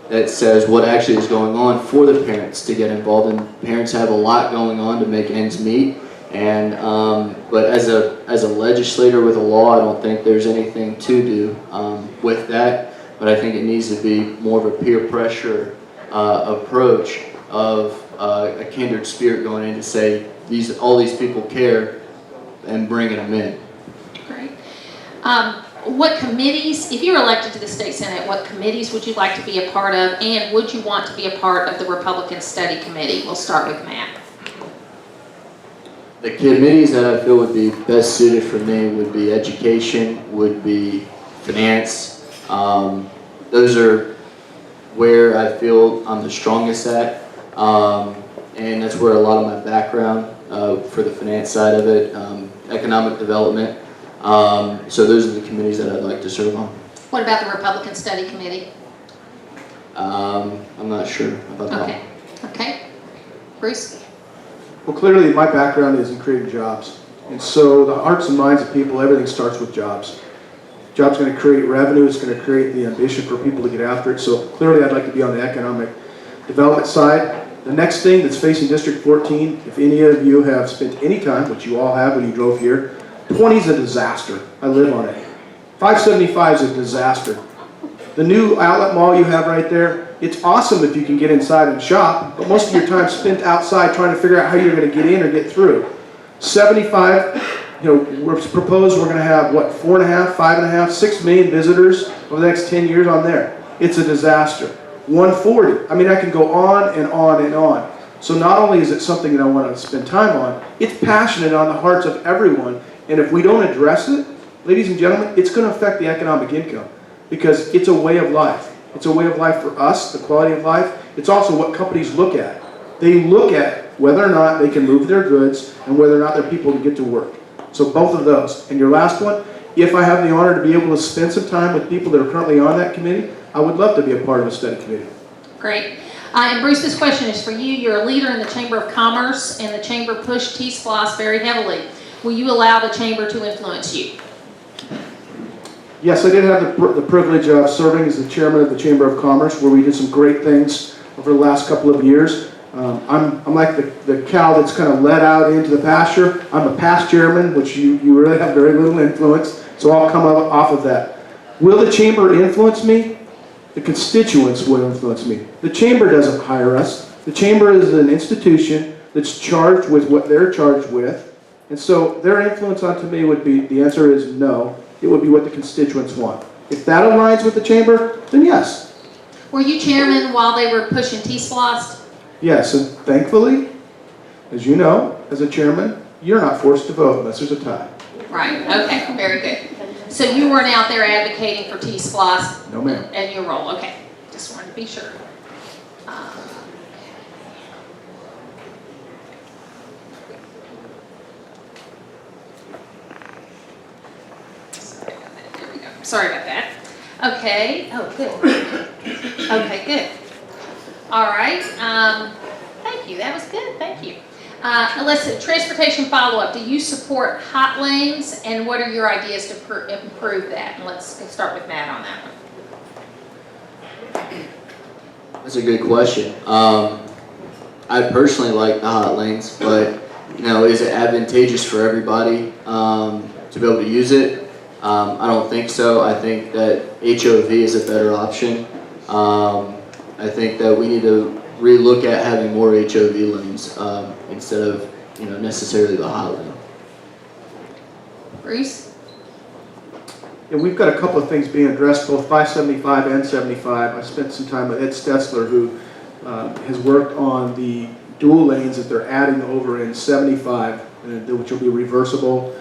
that says what actually is going on for the parents to get involved. And parents have a lot going on to make ends meet, and but as a legislator with a law, I don't think there's anything to do with that, but I think it needs to be more of a peer pressure approach of a kindred spirit going in to say all these people care, and bringing them in. Great. What committees, if you're elected to the state senate, what committees would you like to be a part of, and would you want to be a part of the Republican Study Committee? We'll start with Matt. The committees that I feel would be best suited for me would be education, would be finance. Those are where I feel I'm the strongest at, and that's where a lot of my background for the finance side of it, economic development. So those are the committees that I'd like to serve on. What about the Republican Study Committee? I'm not sure about that. Okay. Okay. Bruce? Well, clearly my background is in creating jobs. And so the hearts and minds of people, everything starts with jobs. Jobs going to create revenue, it's going to create the ambition for people to get after it. So clearly I'd like to be on the economic development side. The next thing that's facing District 14, if any of you have spent any time, which you all have when you drove here, 20 is a disaster. I live on it. 575 is a disaster. The new outlet mall you have right there, it's awesome if you can get inside and shop, but most of your time spent outside trying to figure out how you're going to get in or get through. 75, we're proposed we're going to have, 4.5, 5.5, 6 million visitors over the next 10 years on there. It's a disaster. 140, I can go on and on and on. So not only is it something that I want to spend time on, it's passionate on the hearts of everyone. And if we don't address it, ladies and gentlemen, it's going to affect the economic income, because it's a way of life. It's a way of life for us, the quality of life. It's also what companies look at. They look at whether or not they can move their goods and whether or not their people can get to work. So both of those. And your last one, if I have the honor to be able to spend some time with people that are currently on that committee, I would love to be a part of a study committee. Great. And Bruce, this question is for you. You're a leader in the Chamber of Commerce, and the Chamber pushed T-SPLOST very heavily. Will you allow the Chamber to influence you? Yes, I did have the privilege of serving as the chairman of the Chamber of Commerce, where we did some great things over the last couple of years. I'm like the cow that's kind of let out into the pasture. I'm a past chairman, which you really have very little influence, so I'll come off of that. Will the Chamber influence me? The constituents will influence me. The Chamber doesn't hire us. The Chamber is an institution that's charged with what they're charged with. And so their influence onto me would be, the answer is no. It would be what the constituents want. If that aligns with the Chamber, then yes. Were you chairman while they were pushing T-SPLOST? Yes, and thankfully, as you know, as a chairman, you're not forced to vote unless there's a tie. Right, okay, very good. So you weren't out there advocating for T-SPLOST? No, ma'am. And your role, okay. Just wanted to be sure. Sorry about that. Okay. Oh, good. Okay, good. All right. Thank you. That was good. Thank you. Let's see. Transportation follow-up. Do you support hot lanes, and what are your ideas to improve that? And let's start with Matt on that one. That's a good question. I personally like the hot lanes, but is it advantageous for everybody to be able to use it? I don't think so. I think that HOV is a better option. I think that we need to relook at having more HOV lanes instead of necessarily the hot lane. Bruce? Yeah, we've got a couple of things being addressed, both 575 and 75. I spent some time with Ed Stetzler, who has worked on the dual lanes that they're adding over in 75, which will be reversible.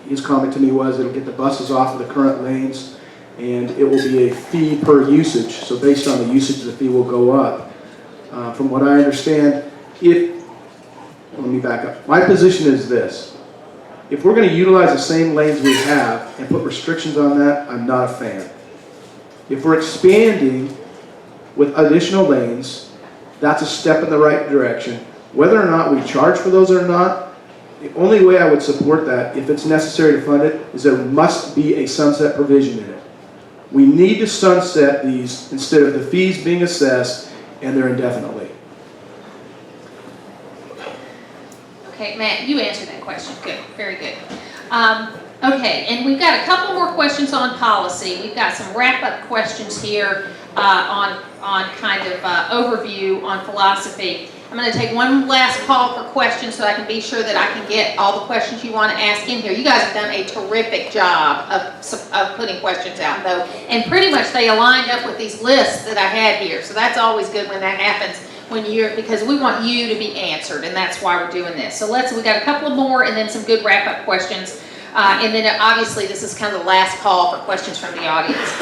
His comment to me was it'll get the buses off of the current lanes, and it will be a fee per usage. So based on the usage, the fee will go up. From what I understand, let me back up. My position is this. If we're going to utilize the same lanes we have and put restrictions on that, I'm not a fan. If we're expanding with additional lanes, that's a step in the right direction. Whether or not we charge for those or not, the only way I would support that, if it's necessary to fund it, is there must be a sunset provision in it. We need to sunset these instead of the fees being assessed and they're indefinitely. Okay, Matt, you answered that question. Good, very good. Okay, and we've got a couple more questions on policy. We've got some wrap-up questions here on kind of overview on philosophy. I'm going to take one last call for questions so I can be sure that I can get all the questions you want to ask in here. You guys have done a terrific job of putting questions out, though, and pretty much they aligned up with these lists that I had here. So that's always good when that happens. Because we want you to be answered, and that's why we're doing this. So we got a couple more and then some good wrap-up questions. And then obviously this is kind of the last call for questions from the audience.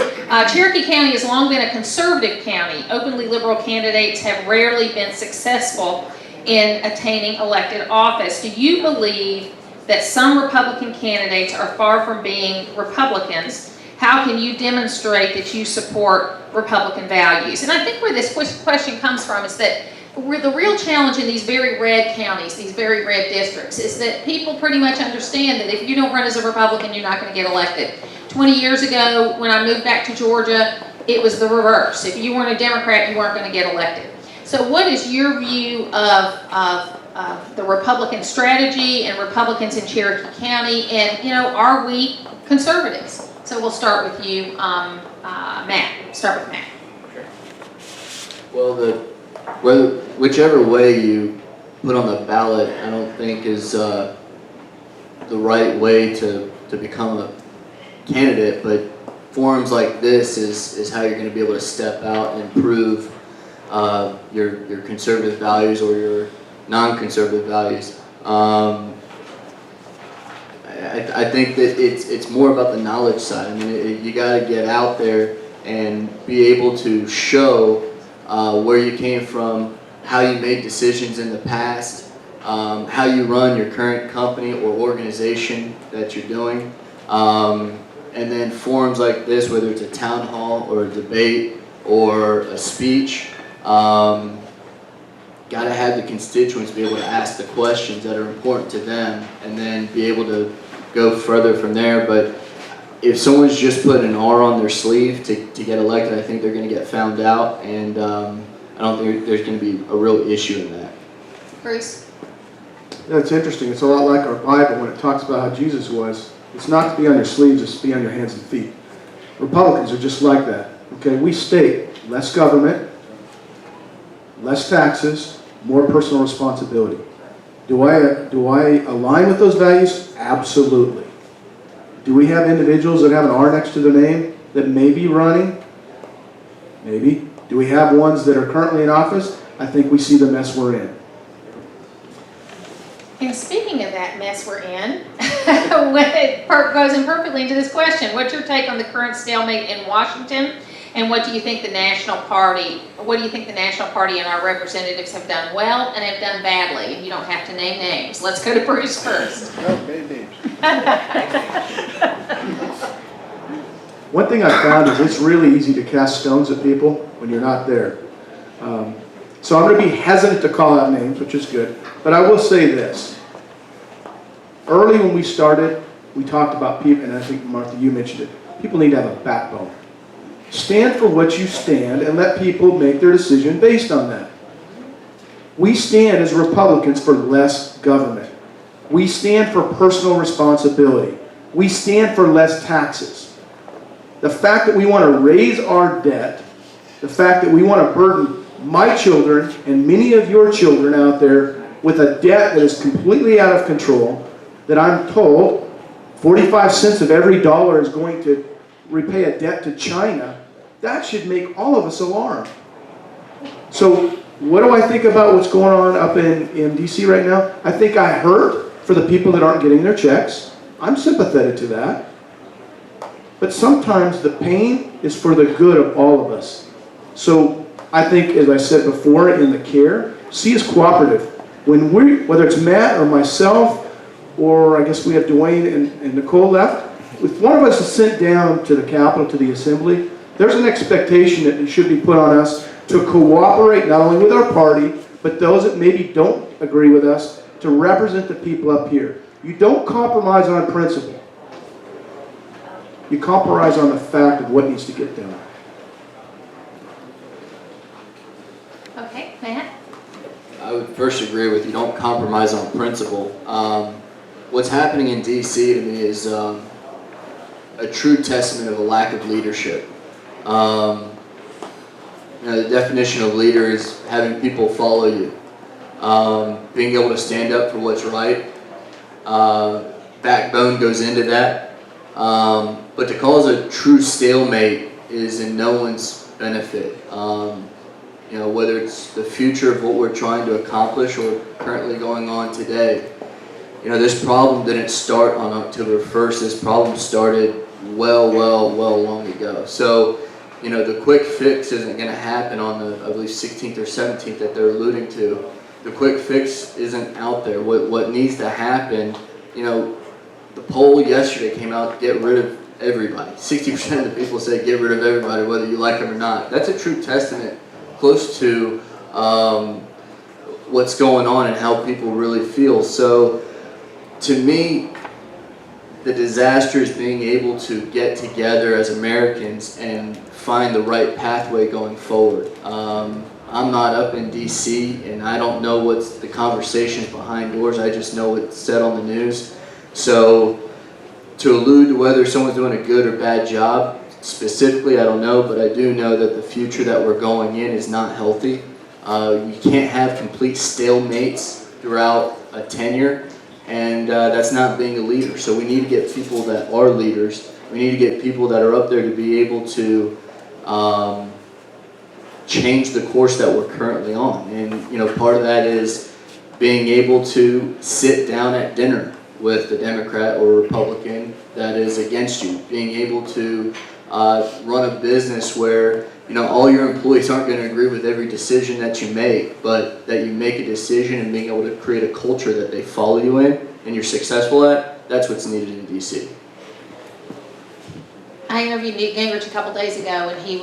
Cherokee County has long been a conservative county. Openly liberal candidates have rarely been successful in attaining elected office. Do you believe that some Republican candidates are far from being Republicans? How can you demonstrate that you support Republican values? And I think where this question comes from is that the real challenge in these very red counties, these very red districts, is that people pretty much understand that if you don't run as a Republican, you're not going to get elected. 20 years ago, when I moved back to Georgia, it was the reverse. If you weren't a Democrat, you weren't going to get elected. So what is your view of the Republican strategy and Republicans in Cherokee County? And, are we conservatives? So we'll start with you, Matt. Start with Matt. Well, whichever way you put on the ballot, I don't think is the right way to become a candidate. But forums like this is how you're going to be able to step out and prove your conservative values or your non-conservative values. I think that it's more about the knowledge side. I mean, you got to get out there and be able to show where you came from, how you made decisions in the past, how you run your current company or organization that you're doing. And then forums like this, whether it's a town hall or a debate or a speech, got to have the constituents be able to ask the questions that are important to them and then be able to go further from there. But if someone's just put an R on their sleeve to get elected, I think they're going to get found out, and I don't think there's going to be a real issue in that. Bruce? That's interesting. It's a lot like our Bible when it talks about how Jesus was. It's not to be on your sleeves, it's to be on your hands and feet. Republicans are just like that. Okay, we state less government, less taxes, more personal responsibility. Do I align with those values? Absolutely. Do we have individuals that have an R next to their name that may be running? Maybe. Do we have ones that are currently in office? I think we see the mess we're in. And speaking of that mess we're in, it goes in perfectly into this question. What's your take on the current stalemate in Washington? And what do you think the National Party and our representatives have done well and have done badly? And you don't have to name names. Let's go to Bruce first. Okay, names. One thing I've found is it's really easy to cast stones at people when you're not there. So I'm going to be hesitant to call out names, which is good. But I will say this. Early when we started, we talked about people, and I think, Martha, you mentioned it. People need to have a backbone. Stand for what you stand and let people make their decision based on that. We stand as Republicans for less government. We stand for personal responsibility. We stand for less taxes. The fact that we want to raise our debt, the fact that we want to burden my children and many of your children out there with a debt that is completely out of control, that I'm told 45 cents of every dollar is going to repay a debt to China, that should make all of us alarmed. So what do I think about what's going on up in DC right now? I think I hurt for the people that aren't getting their checks. I'm sympathetic to that. But sometimes the pain is for the good of all of us. So I think, as I said before, in the care, see as cooperative. When whether it's Matt or myself, or I guess we have Dwayne and Nicole left, if one of us is sent down to the Capitol, to the Assembly, there's an expectation that should be put on us to cooperate not only with our party, but those that maybe don't agree with us, to represent the people up here. You don't compromise on principle. You compromise on the fact of what needs to get done. Okay, Matt? I would first agree with you, don't compromise on principle. What's happening in DC to me is a true testament of a lack of leadership. The definition of leader is having people follow you, being able to stand up for what's right. Backbone goes into that, but to cause a true stalemate is in no one's benefit. Whether it's the future of what we're trying to accomplish or currently going on today. This problem didn't start on October 1st. This problem started well long ago. So, the quick fix isn't going to happen on the, I believe, 16th or 17th that they're alluding to. The quick fix isn't out there. What needs to happen, the poll yesterday came out, get rid of everybody. 60% of the people say get rid of everybody, whether you like them or not. That's a true testament close to what's going on and how people really feel. So, to me, the disaster is being able to get together as Americans and find the right pathway going forward. I'm not up in DC and I don't know what's the conversations behind doors. I just know what's said on the news. So to allude to whether someone's doing a good or bad job, specifically I don't know, but I do know that the future that we're going in is not healthy. You can't have complete stalemates throughout a tenure. And that's not being a leader. So we need to get people that are leaders. We need to get people that are up there to be able to change the course that we're currently on. And part of that is being able to sit down at dinner with the Democrat or Republican that is against you. Being able to run a business where all your employees aren't going to agree with every decision that you make, but that you make a decision and being able to create a culture that they follow you in and you're successful at, that's what's needed in DC. I interviewed Newt Gingrich a couple days ago, and he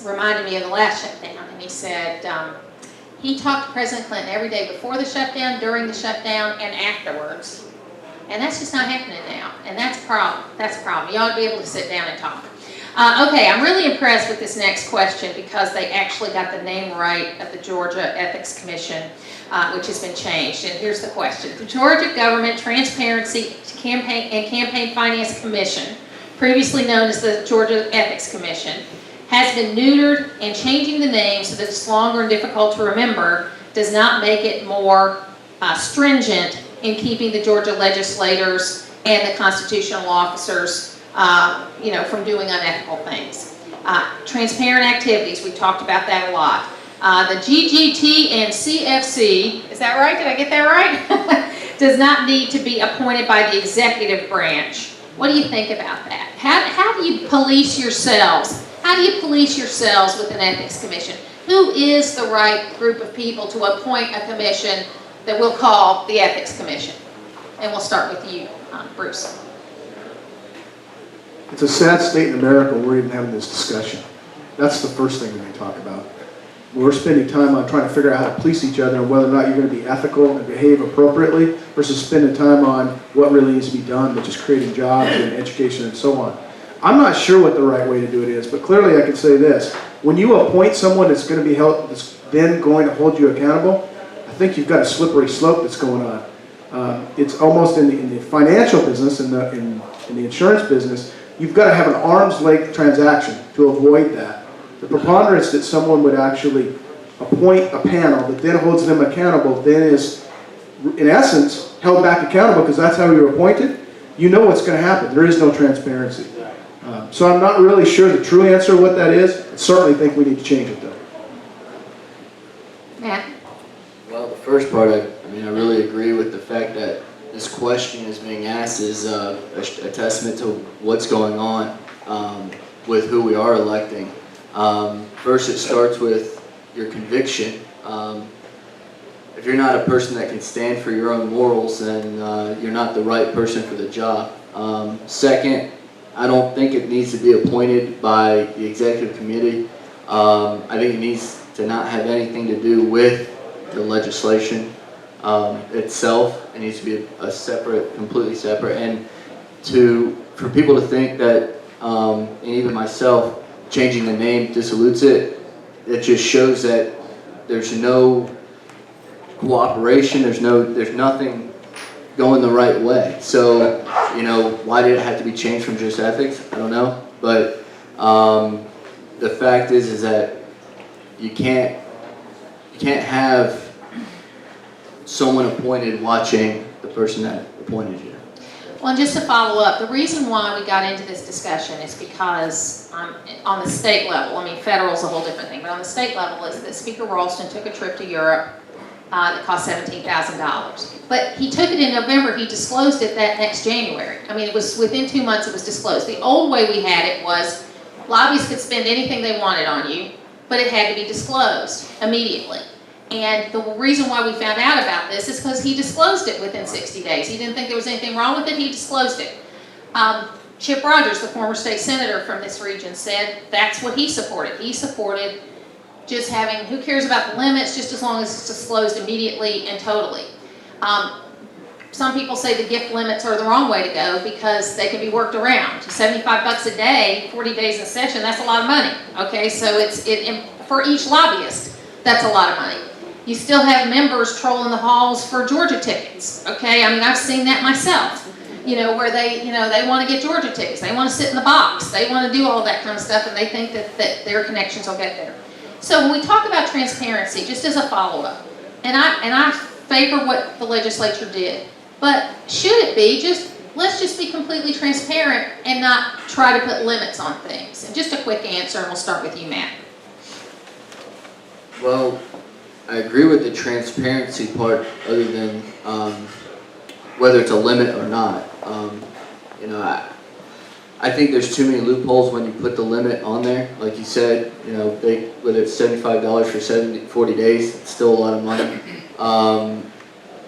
reminded me of the last shutdown, and he said he talked to President Clinton every day before the shutdown, during the shutdown, and afterwards. And that's just not happening now, and that's a problem. That's a problem. You ought to be able to sit down and talk. Okay, I'm really impressed with this next question because they actually got the name right of the Georgia Ethics Commission, which has been changed. And here's the question. The Georgia Government Transparency and Campaign Finance Commission, previously known as the Georgia Ethics Commission, has been neutered, and changing the name so that it's longer and difficult to remember does not make it more stringent in keeping the Georgia legislators and the constitutional officers from doing unethical things. Transparent activities, we talked about that a lot. The GGT and CFC, is that right? Did I get that right? Does not need to be appointed by the executive branch. What do you think about that? How do you police yourselves? How do you police yourselves with an ethics commission? Who is the right group of people to appoint a commission that we'll call the Ethics Commission? And we'll start with you, Bruce. It's a sad state in America we're even having this discussion. That's the first thing we need to talk about. We're spending time on trying to figure out how to police each other and whether or not you're going to be ethical and behave appropriately versus spending time on what really needs to be done, which is creating jobs and education and so on. I'm not sure what the right way to do it is, but clearly I can say this. When you appoint someone that's going to be held, that's then going to hold you accountable, think you've got a slippery slope that's going on. It's almost in the financial business, in the insurance business, you've got to have an arm's length transaction to avoid that. The preponderance that someone would actually appoint a panel that then holds them accountable then is, in essence, held back accountable because that's how you're appointed. You know what's going to happen. There is no transparency. So I'm not really sure the true answer of what that is. I certainly think we need to change it, though. Matt? Well, the first part, I mean, I really agree with the fact that this question is being asked is a testament to what's going on with who we are electing. First, it starts with your conviction. If you're not a person that can stand for your own morals, then you're not the right person for the job. Second, I don't think it needs to be appointed by the executive committee. I think it needs to not have anything to do with the legislation itself. It needs to be a separate, completely separate. And for people to think that, and even myself, changing the name dissolutes it, it just shows that there's no cooperation, there's nothing going the right way. So, you know, why did it have to be changed from just ethics? I don't know. But the fact is that you can't have someone appointed watching the person that appointed you. Well, and just to follow up, the reason why we got into this discussion is because on the state level, I mean, federal is a whole different thing, but on the state level is that Speaker Ralston took a trip to Europe that cost $17,000. But he took it in November, he disclosed it that next January. I mean, it was within 2 months it was disclosed. The old way we had it was lobbyists could spend anything they wanted on you, but it had to be disclosed immediately. And the reason why we found out about this is because he disclosed it within 60 days. He didn't think there was anything wrong with it, he disclosed it. Chip Rogers, the former state senator from this region, said that's what he supported. He supported just having, who cares about the limits, just as long as it's disclosed immediately and totally. Some people say the gift limits are the wrong way to go because they can be worked around. $75 a day, 40 days in session, that's a lot of money. Okay, so for each lobbyist, that's a lot of money. You still have members trolling the halls for Georgia tickets. Okay, I mean, I've seen that myself. You know, where they want to get Georgia tickets. They want to sit in the box. They want to do all that kind of stuff, and they think that their connections will get there. So when we talk about transparency, just as a follow-up, and I favor what the legislature did, but should it be let's just be completely transparent and not try to put limits on things? And just a quick answer, and we'll start with you, Matt. Well, I agree with the transparency part, other than whether it's a limit or not. You know, I think there's too many loopholes when you put the limit on there. Like you said, you know, whether it's $75 for 40 days, it's still a lot of money.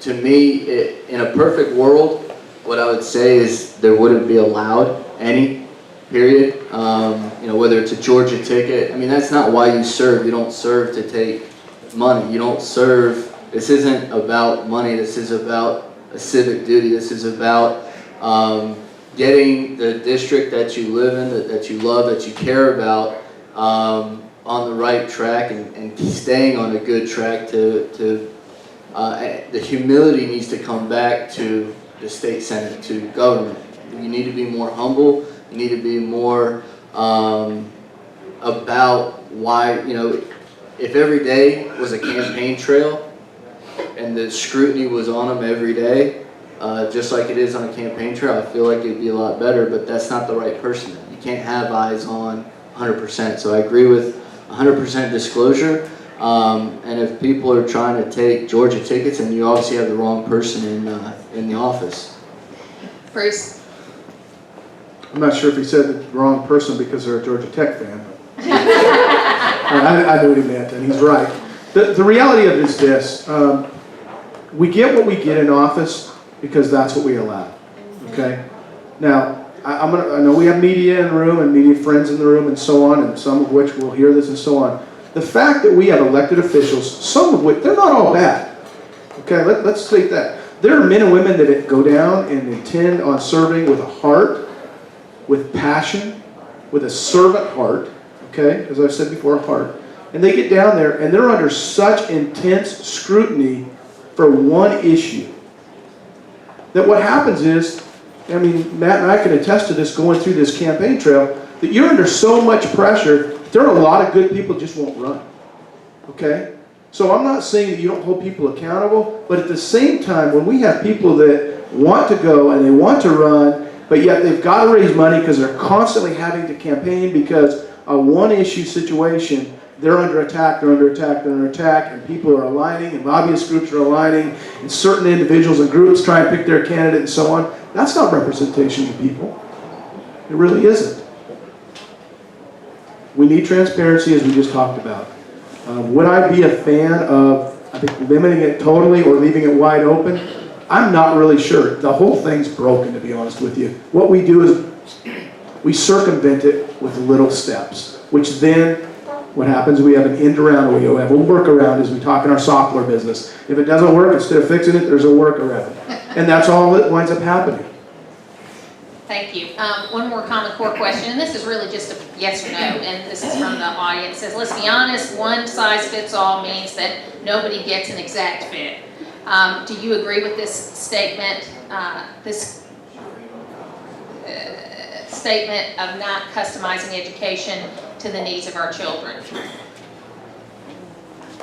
To me, in a perfect world, what I would say is there wouldn't be allowed any, period. You know, whether it's a Georgia ticket, I mean, that's not why you serve. You don't serve to take money. You don't serve, this isn't about money. This is about a civic duty. This is about getting the district that you live in, that you love, that you care about, on the right track and staying on a good track. The humility needs to come back to the state senate, to government. You need to be more humble. You need to be more about why, you know, if every day was a campaign trail and the scrutiny was on them every day, just like it is on a campaign trail, I feel like it'd be a lot better, but that's not the right person. You can't have eyes on 100%. So I agree with 100% disclosure. And if people are trying to take Georgia tickets, then you obviously have the wrong person in the office. Bruce? I'm not sure if he said the wrong person because they're a Georgia Tech fan. But I knew what he meant, and he's right. The reality of it is this. We get what we get in office because that's what we allow. Okay? Now, I know we have media in the room and media friends in the room and so on, and some of which will hear this and so on. The fact that we have elected officials, some of which, they're not all bad. Okay, let's state that. There are men and women that go down and intend on serving with a heart, with passion, with a servant heart, okay, as I've said before, a heart. And they get down there and they're under such intense scrutiny for one issue. That what happens is, I mean, Matt and I can attest to this going through this campaign trail, that you're under so much pressure, there are a lot of good people just won't run. Okay? So I'm not saying that you don't hold people accountable, but at the same time, when we have people that want to go and they want to run, but yet they've got to raise money because they're constantly having to campaign because a one-issue situation, they're under attack, they're under attack, they're under attack, and people are aligning, and lobbyist groups are aligning, and certain individuals and groups try and pick their candidate and so on. That's not representation of people. It really isn't. We need transparency, as we just talked about. Would I be a fan of, I think, limiting it totally or leaving it wide open? I'm not really sure. The whole thing's broken, to be honest with you. What we do is we circumvent it with little steps, which then what happens, we have an end around, we have a workaround as we talk in our software business. If it doesn't work, instead of fixing it, there's a workaround. And that's all that winds up happening. Thank you. One more Common Core question, and this is really just a yes or no, and this is from the audience. It says, let's be honest, one size fits all means that nobody gets an exact fit. Do you agree with this statement, statement of not customizing education to the needs of our children?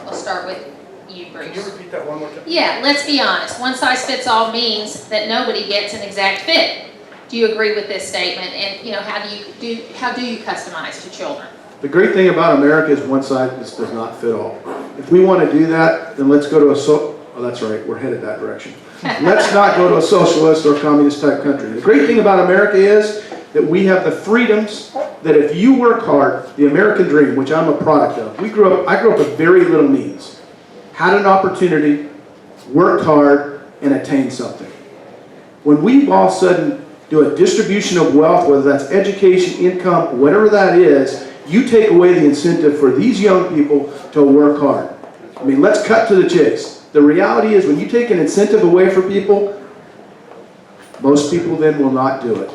We'll start with you, Bruce. Can you repeat that one more time? Yeah, let's be honest. One size fits all means that nobody gets an exact fit. Do you agree with this statement? And how do you customize to children? The great thing about America is one size does not fit all. If we want to do that, then let's go to oh, that's right, we're headed that direction. Let's not go to a socialist or communist type country. The great thing about America is that we have the freedoms that if you work hard, the American dream, which I'm a product of, I grew up with very little means, had an opportunity, worked hard, and attained something. When we all of a sudden do a distribution of wealth, whether that's education, income, whatever that is, you take away the incentive for these young people to work hard. I mean, let's cut to the chase. The reality is when you take an incentive away from people, most people then will not do it.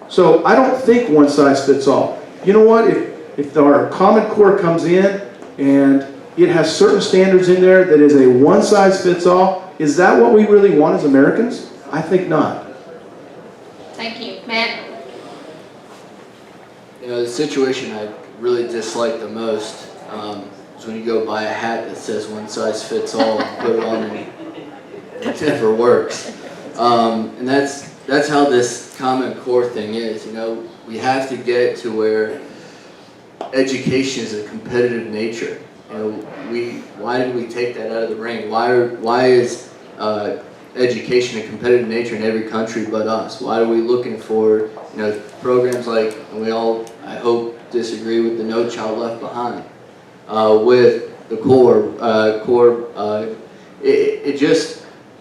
So I don't think one size fits all. You know what? If our Common Core comes in and it has certain standards in there that is a one size fits all, is that what we really want as Americans? I think not. Thank you. Matt? The situation I really dislike the most is when you go buy a hat that says one size fits all and put it on and it never works. And that's how this Common Core thing is. We have to get to where education is a competitive nature. Why did we take that out of the ring? Why is education a competitive nature in every country but us? Why are we looking for programs like, and we all, I hope, disagree with the No Child Left Behind, with the core,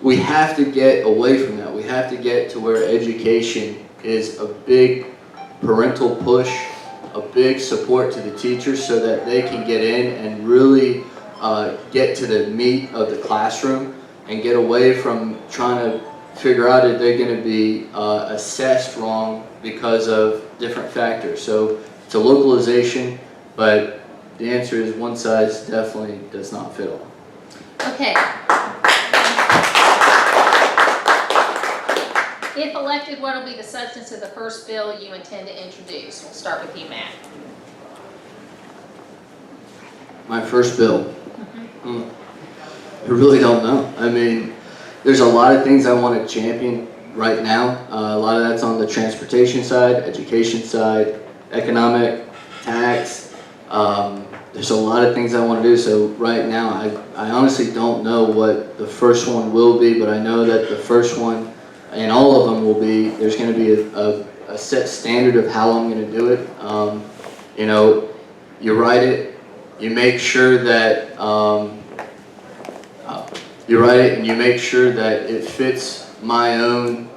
we have to get away from that. We have to get to where education is a big parental push, a big support to the teachers so that they can get in and really get to the meat of the classroom and get away from trying to figure out if they're going to be assessed wrong because of different factors. So it's a localization, but the answer is one size definitely does not fit all. Okay. If elected, what will be the substance of the first bill you intend to introduce? We'll start with you, Matt. My first bill? I really don't know. I mean, there's a lot of things I want to champion right now. A lot of that's on the transportation side, education side, economic, tax. There's a lot of things I want to do. So right now, I honestly don't know what the first one will be, but I know that the first one and all of them will be, there's going to be a set standard of how I'm going to do it. You write it, you make sure that you write it and you make sure that it fits my own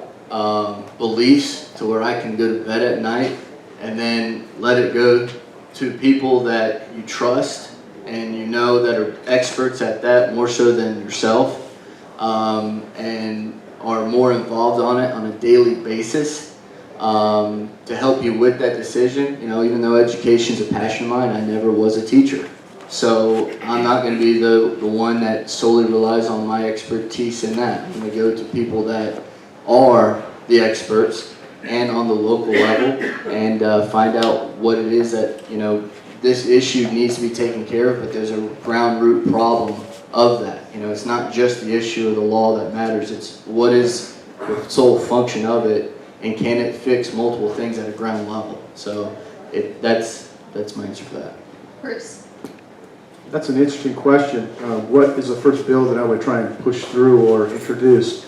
beliefs to where I can go to bed at night, and then let it go to people that you trust and that are experts at that more so than yourself, and are more involved on it on a daily basis to help you with that decision. Even though education is a passion of mine, I never was a teacher. So I'm not going to be the one that solely relies on my expertise in that. I'm going to go to people that are the experts and on the local level and find out what it is that, you know, this issue needs to be taken care of, but there's a ground root problem of that. You know, it's not just the issue of the law that matters, it's what is the sole function of it, and can it fix multiple things at a ground level. So that's my answer for that. Bruce? That's an interesting question. What is the first bill that I would try and push through or introduce?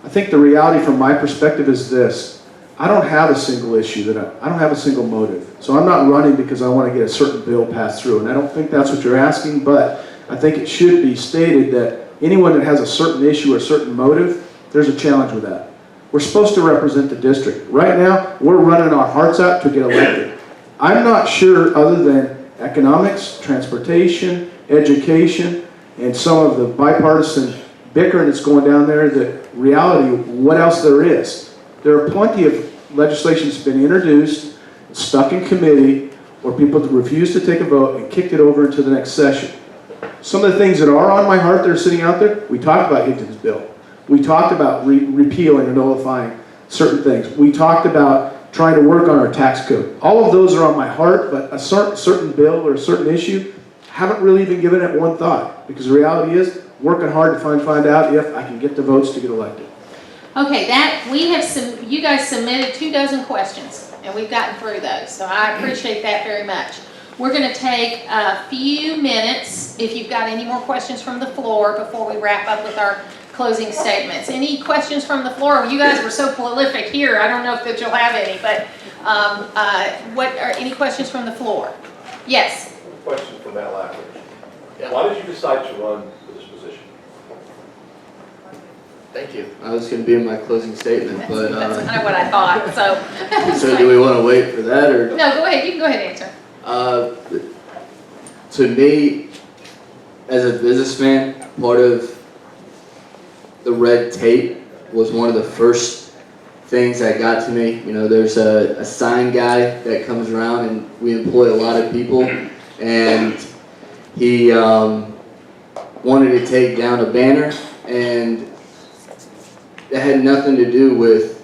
I think the reality from my perspective is this. I don't have a single issue I don't have a single motive. So I'm not running because I want to get a certain bill passed through. And I don't think that's what you're asking, but I think it should be stated that anyone that has a certain issue or a certain motive, there's a challenge with that. We're supposed to represent the district. Right now, we're running our hearts out to get elected. I'm not sure, other than economics, transportation, education, and some of the bipartisan bickering that's going down there, the reality, what else there is. There are plenty of legislation that's been introduced, stuck in committee, or people refused to take a vote and kicked it over into the next session. Some of the things that are on my heart that are sitting out there, we talked about Hinton's bill. We talked about repealing or nullifying certain things. We talked about trying to work on our tax code. All of those are on my heart, but a certain bill or a certain issue, haven't really even given it one thought. Because the reality is, working hard to find out if I can get the votes to get elected. Okay, you guys submitted 24 questions, and we've gotten through those, so I appreciate that very much. We're going to take a few minutes, if you've got any more questions from the floor, before we wrap up with our closing statements. Any questions from the floor? You guys were so prolific here, I don't know if you'll have any, but any questions from the floor? Yes? Question for Matt Lackridge. Yeah. Why did you decide to run for this position? Thank you. I was going to be in my closing statement, but That's kind of what I thought, so. so do we want to wait for that, or? No, go ahead, you can go ahead and answer. To me, as a businessman, part of the red tape was one of the first things that got to me. You know, there's a sign guy that comes around, and we employ a lot of people, and he wanted to take down a banner, and it had nothing to do with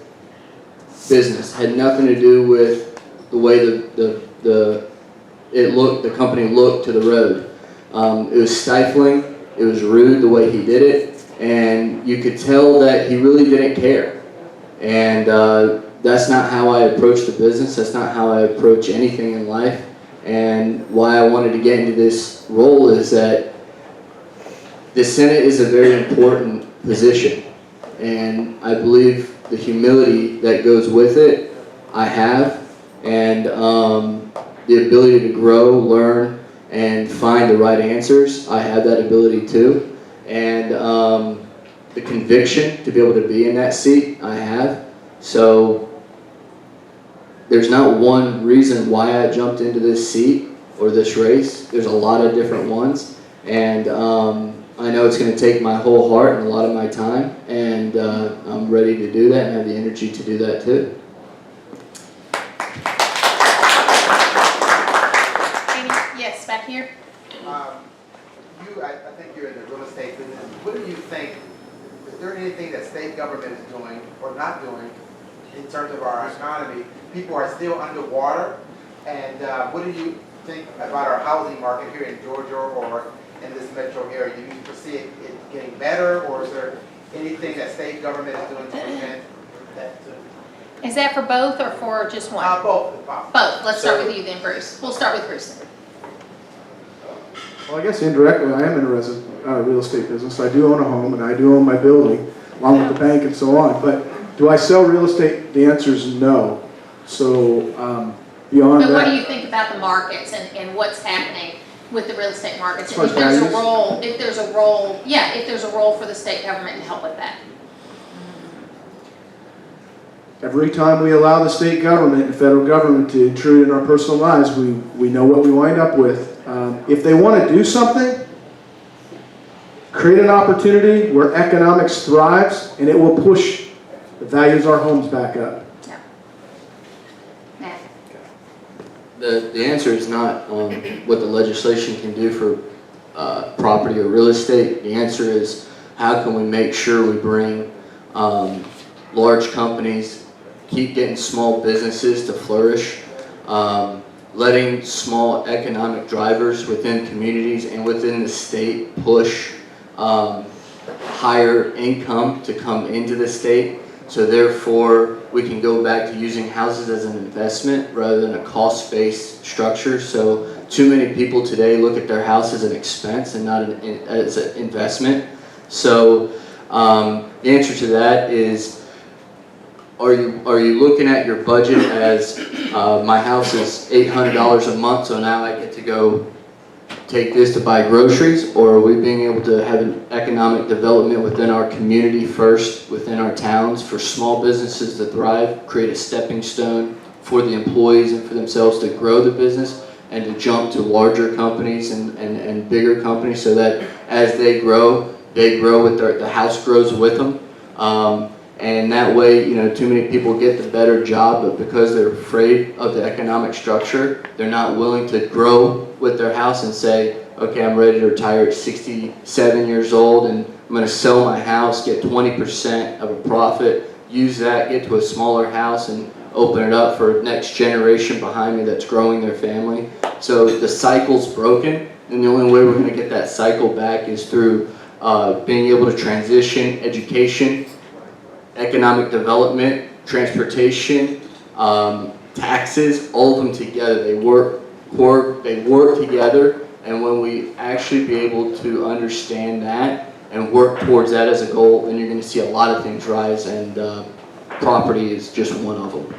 business, had nothing to do with the way the company looked to the road. It was stifling, it was rude the way he did it, and you could tell that he really didn't care. And that's not how I approach the business, that's not how I approach anything in life. And why I wanted to get into this role is that the Senate is a very important position. And I believe the humility that goes with it, I have, and the ability to grow, learn, and find the right answers, I have that ability too. And the conviction to be able to be in that seat, I have. So there's not one reason why I jumped into this seat or this race. There's a lot of different ones. And I know it's going to take my whole heart and a lot of my time, and I'm ready to do that and have the energy to do that too. Yes, back here. I think you're in the real estate business. What do you think, is there anything that state government is doing or not doing in terms of our economy? People are still underwater, and what do you think about our housing market here in Georgia or in this metro area? Do you foresee it getting better, or is there anything that state government is doing to prevent that? Is that for both or for just one? Both, if possible. Both. Let's start with you then, Bruce. We'll start with Bruce then. Well, I guess indirectly, I am in a real estate business. I do own a home, and I do own my building, along with the bank and so on. But do I sell real estate? The answer is no. So beyond that. But what do you think about the markets and what's happening with the real estate markets? As far as If there's a values? role, if there's a role for the state government to help with that. Every time we allow the state government and federal government to intrude in our personal lives, we know what we wind up with. If they want to do something, create an opportunity where economics thrives, and it will push the values of our homes back up. Yeah. Matt. The answer is not what the legislation can do for property or real estate. The answer is how can we make sure we bring large companies, keep getting small businesses to flourish, letting small economic drivers within communities and within the state push higher income to come into the state. So therefore, we can go back to using houses as an investment rather than a cost-based structure. So too many people today look at their house as an expense and not as an investment. So the answer to that is, are you looking at your budget as my house is $800 a month, so now I get to go take this to buy groceries, or are we being able to have an economic development within our community first, within our towns, for small businesses to thrive, create a stepping stone for the employees and for themselves to grow the business and to jump to larger companies and bigger companies, so that as they grow with the house grows with them. And that way, too many people get the better job, but because they're afraid of the economic structure, they're not willing to grow with their house and say, okay, I'm ready to retire at 67 years old and I'm going to sell my house, get 20% of a profit, use that, get to a smaller house and open it up for next generation behind me that's growing their family. So the cycle's broken, and the only way we're going to get that cycle back is through being able to transition education, economic development, transportation, taxes, all of them together. They work together, and when we actually be able to understand that and work towards that as a goal, then you're going to see a lot of things rise, and property is just one of them.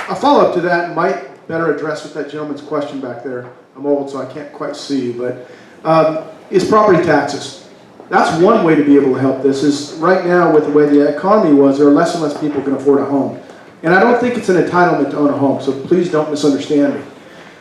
A follow-up to that might better address what that gentleman's question back there. I'm old, so I can't quite see you, but is property taxes. That's one way to be able to help this. Is right now, with the way the economy was, there are less and less people can afford a home. And I don't think it's an entitlement to own a home, so please don't misunderstand me.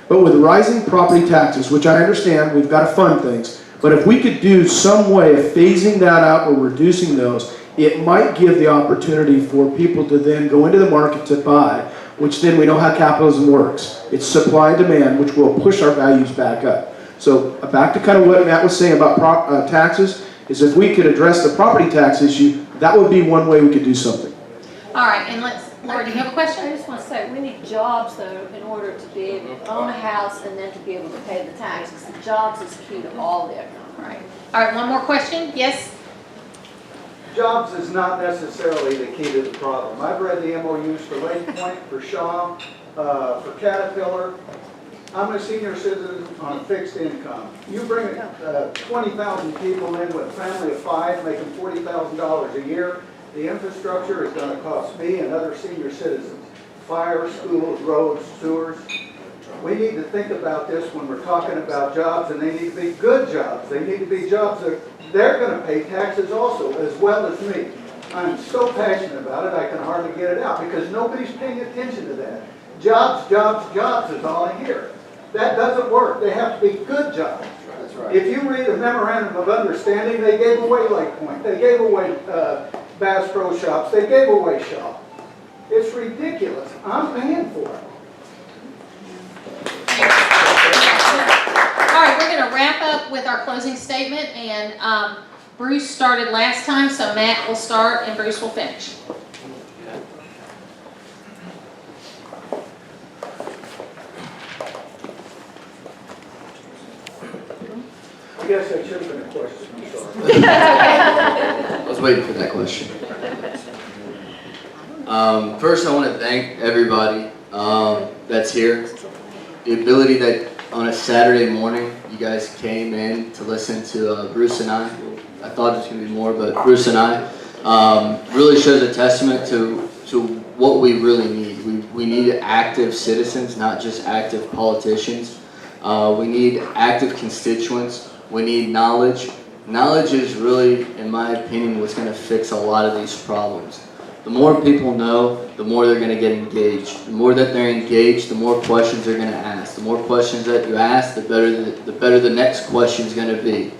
But with rising property taxes, which I understand, we've got to fund things, but if we could do some way of phasing that out or reducing those, it might give the opportunity for people to then go into the market to buy, which then we know how capitalism works. It's supply and demand, which will push our values back up. So back to kind of what Matt was saying about taxes, is if we could address the property tax issue, that would be one way we could do something. All right, and Laura, do you have a question? I just want to say, we need jobs though in order to be able to own a house and then to be able to pay the taxes. The jobs is key to all the economy. All right, one more question? Yes? Jobs is not necessarily the key to the problem. I've read the MOUs for Lake Point, for Shaw, for Caterpillar. I'm a senior citizen on a fixed income. You bring 20,000 people in with a family of 5 making $40,000 a year, the infrastructure is going to cost me and other senior citizens. Fire, schools, roads, sewers. We need to think about this when we're talking about jobs, and they need to be good jobs. They need to be jobs that they're going to pay taxes also, as well as me. I'm so passionate about it, I can hardly get it out, because nobody's paying attention to that. Jobs, jobs, jobs is all I hear. That doesn't work. They have to be good jobs. That's right. If you read a memorandum of understanding, they gave away Lake Point. They gave away Bass Pro Shops. They gave away Shaw. It's ridiculous. I'm paying for it. All right, we're going to wrap up with our closing statement, and Bruce started last time, so Matt will start and Bruce will finish. I guess that should have been a question. I'm sorry. I was waiting for that question. First, I want to thank everybody that's here. The ability that on a Saturday morning, you guys came in to listen to Bruce and I thought it was going to be more, but Bruce and I really shows a testament to what we really need. We need active citizens, not just active politicians. We need active constituents. We need knowledge. Knowledge is really, in my opinion, what's going to fix a lot of these problems. The more people know, the more they're going to get engaged. The more that they're engaged, the more questions they're going to ask. The more questions that you ask, the better the next question is going to be.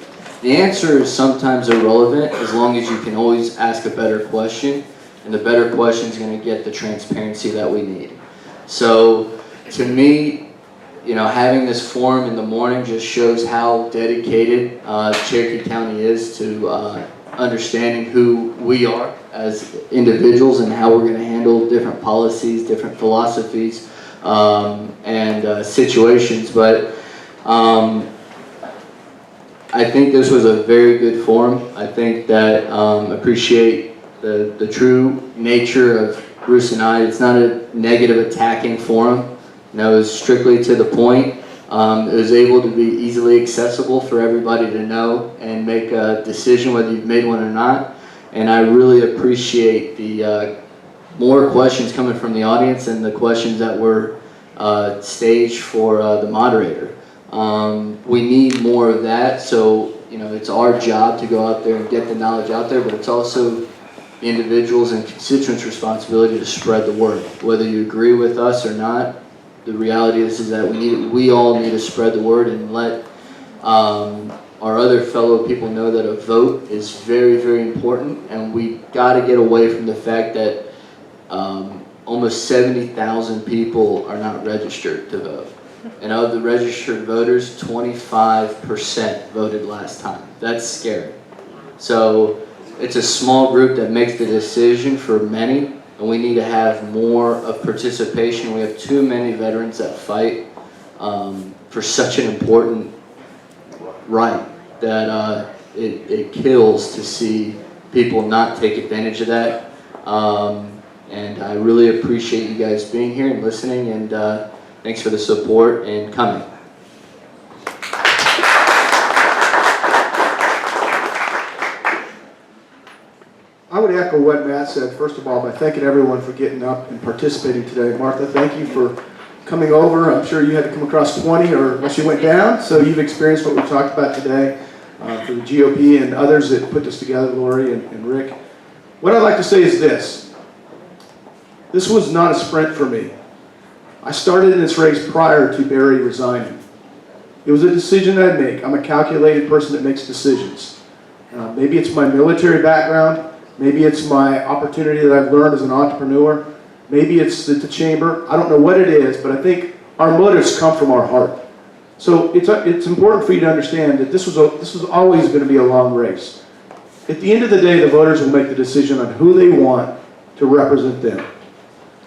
The answer is sometimes irrelevant as long as you can always ask a better question. and the better questions are going to get the transparency that we need. So to me, you know, having this forum in the morning just shows how dedicated Cherokee County is to understanding who we are as individuals and how we're going to handle different policies, different philosophies, and situations. But I think this was a very good forum. I think that appreciate the true nature of Bruce and I. It's not a negative attacking forum. No, it was strictly to the point. It was able to be easily accessible for everybody to know and make a decision whether you've made one or not. And I really appreciate the more questions coming from the audience and the questions that were staged for the moderator. We need more of that, so you know it's our job to go out there and get the knowledge out there, but it's also the individuals and constituents' responsibility to spread the word. Whether you agree with us or not, the reality is that we all need to spread the word and let our other fellow people know that a vote is very, very important, and we got to get away from the fact that almost 70,000 people are not registered to vote. And of the registered voters, 25% voted last time. That's scary. So it's a small group that makes the decision for many, and we need to have more of participation. We have too many veterans that fight for such an important right that it kills to see people not take advantage of that. And I really appreciate you guys being here and listening, and thanks for the support and coming. I would echo what Matt said, first of all, by thanking everyone for getting up and participating today. Martha, thank you for coming over. I'm sure you had to come across 20 or unless you went down, so you've experienced what we talked about today for the GOP and others that put this together, Lori and Rick. What I'd like to say is this. This was not a sprint for me. I started in this race prior to Barry resigning. It was a decision that I'd make. I'm a calculated person that makes decisions. Maybe it's my military background. Maybe it's my opportunity that I've learned as an entrepreneur. Maybe it's the chamber. I don't know what it is, but I think our motives come from our heart. So it's important for you to understand that this was always going to be a long race. At the end of the day, the voters will make the decision on who they want to represent them.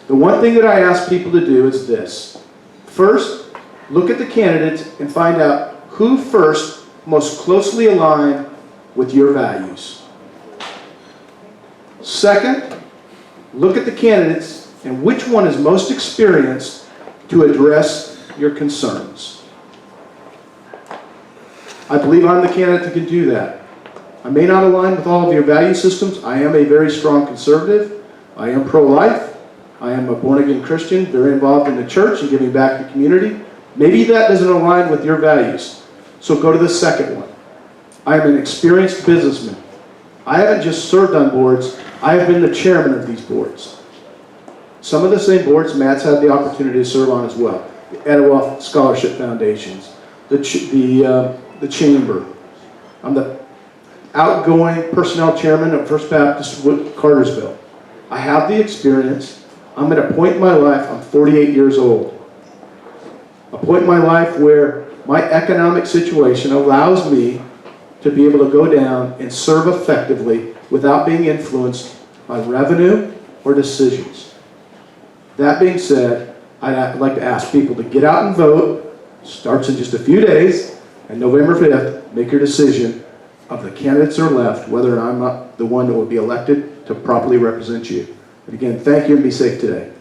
The one thing that I ask people to do is this. First, look at the candidates and find out who first most closely aligned with your values. Second, look at the candidates and which one is most experienced to address your concerns. I believe I'm the candidate that can do that. I may not align with all of your value systems. I am a very strong conservative. I am pro-life. I am a born-again Christian, very involved in the church and giving back to the community. Maybe that doesn't align with your values. So go to the second one. I am an experienced businessman. I haven't just served on boards, I have been the chairman of these boards. Some of the same boards Matt's had the opportunity to serve on as well. The Etowah Scholarship Foundations, the chamber. I'm the outgoing personnel chairman of First Baptist Cartersville. I have the experience. I'm at a point in my life, I'm 48 years old. A point in my life where my economic situation allows me to be able to go down and serve effectively without being influenced by revenue or decisions. That being said, I'd like to ask people to get out and vote. Starts in just a few days, and November 5th, make your decision of the candidates that are left, whether or not I'm not the one that will be elected to properly represent you. But again, thank you and be safe today.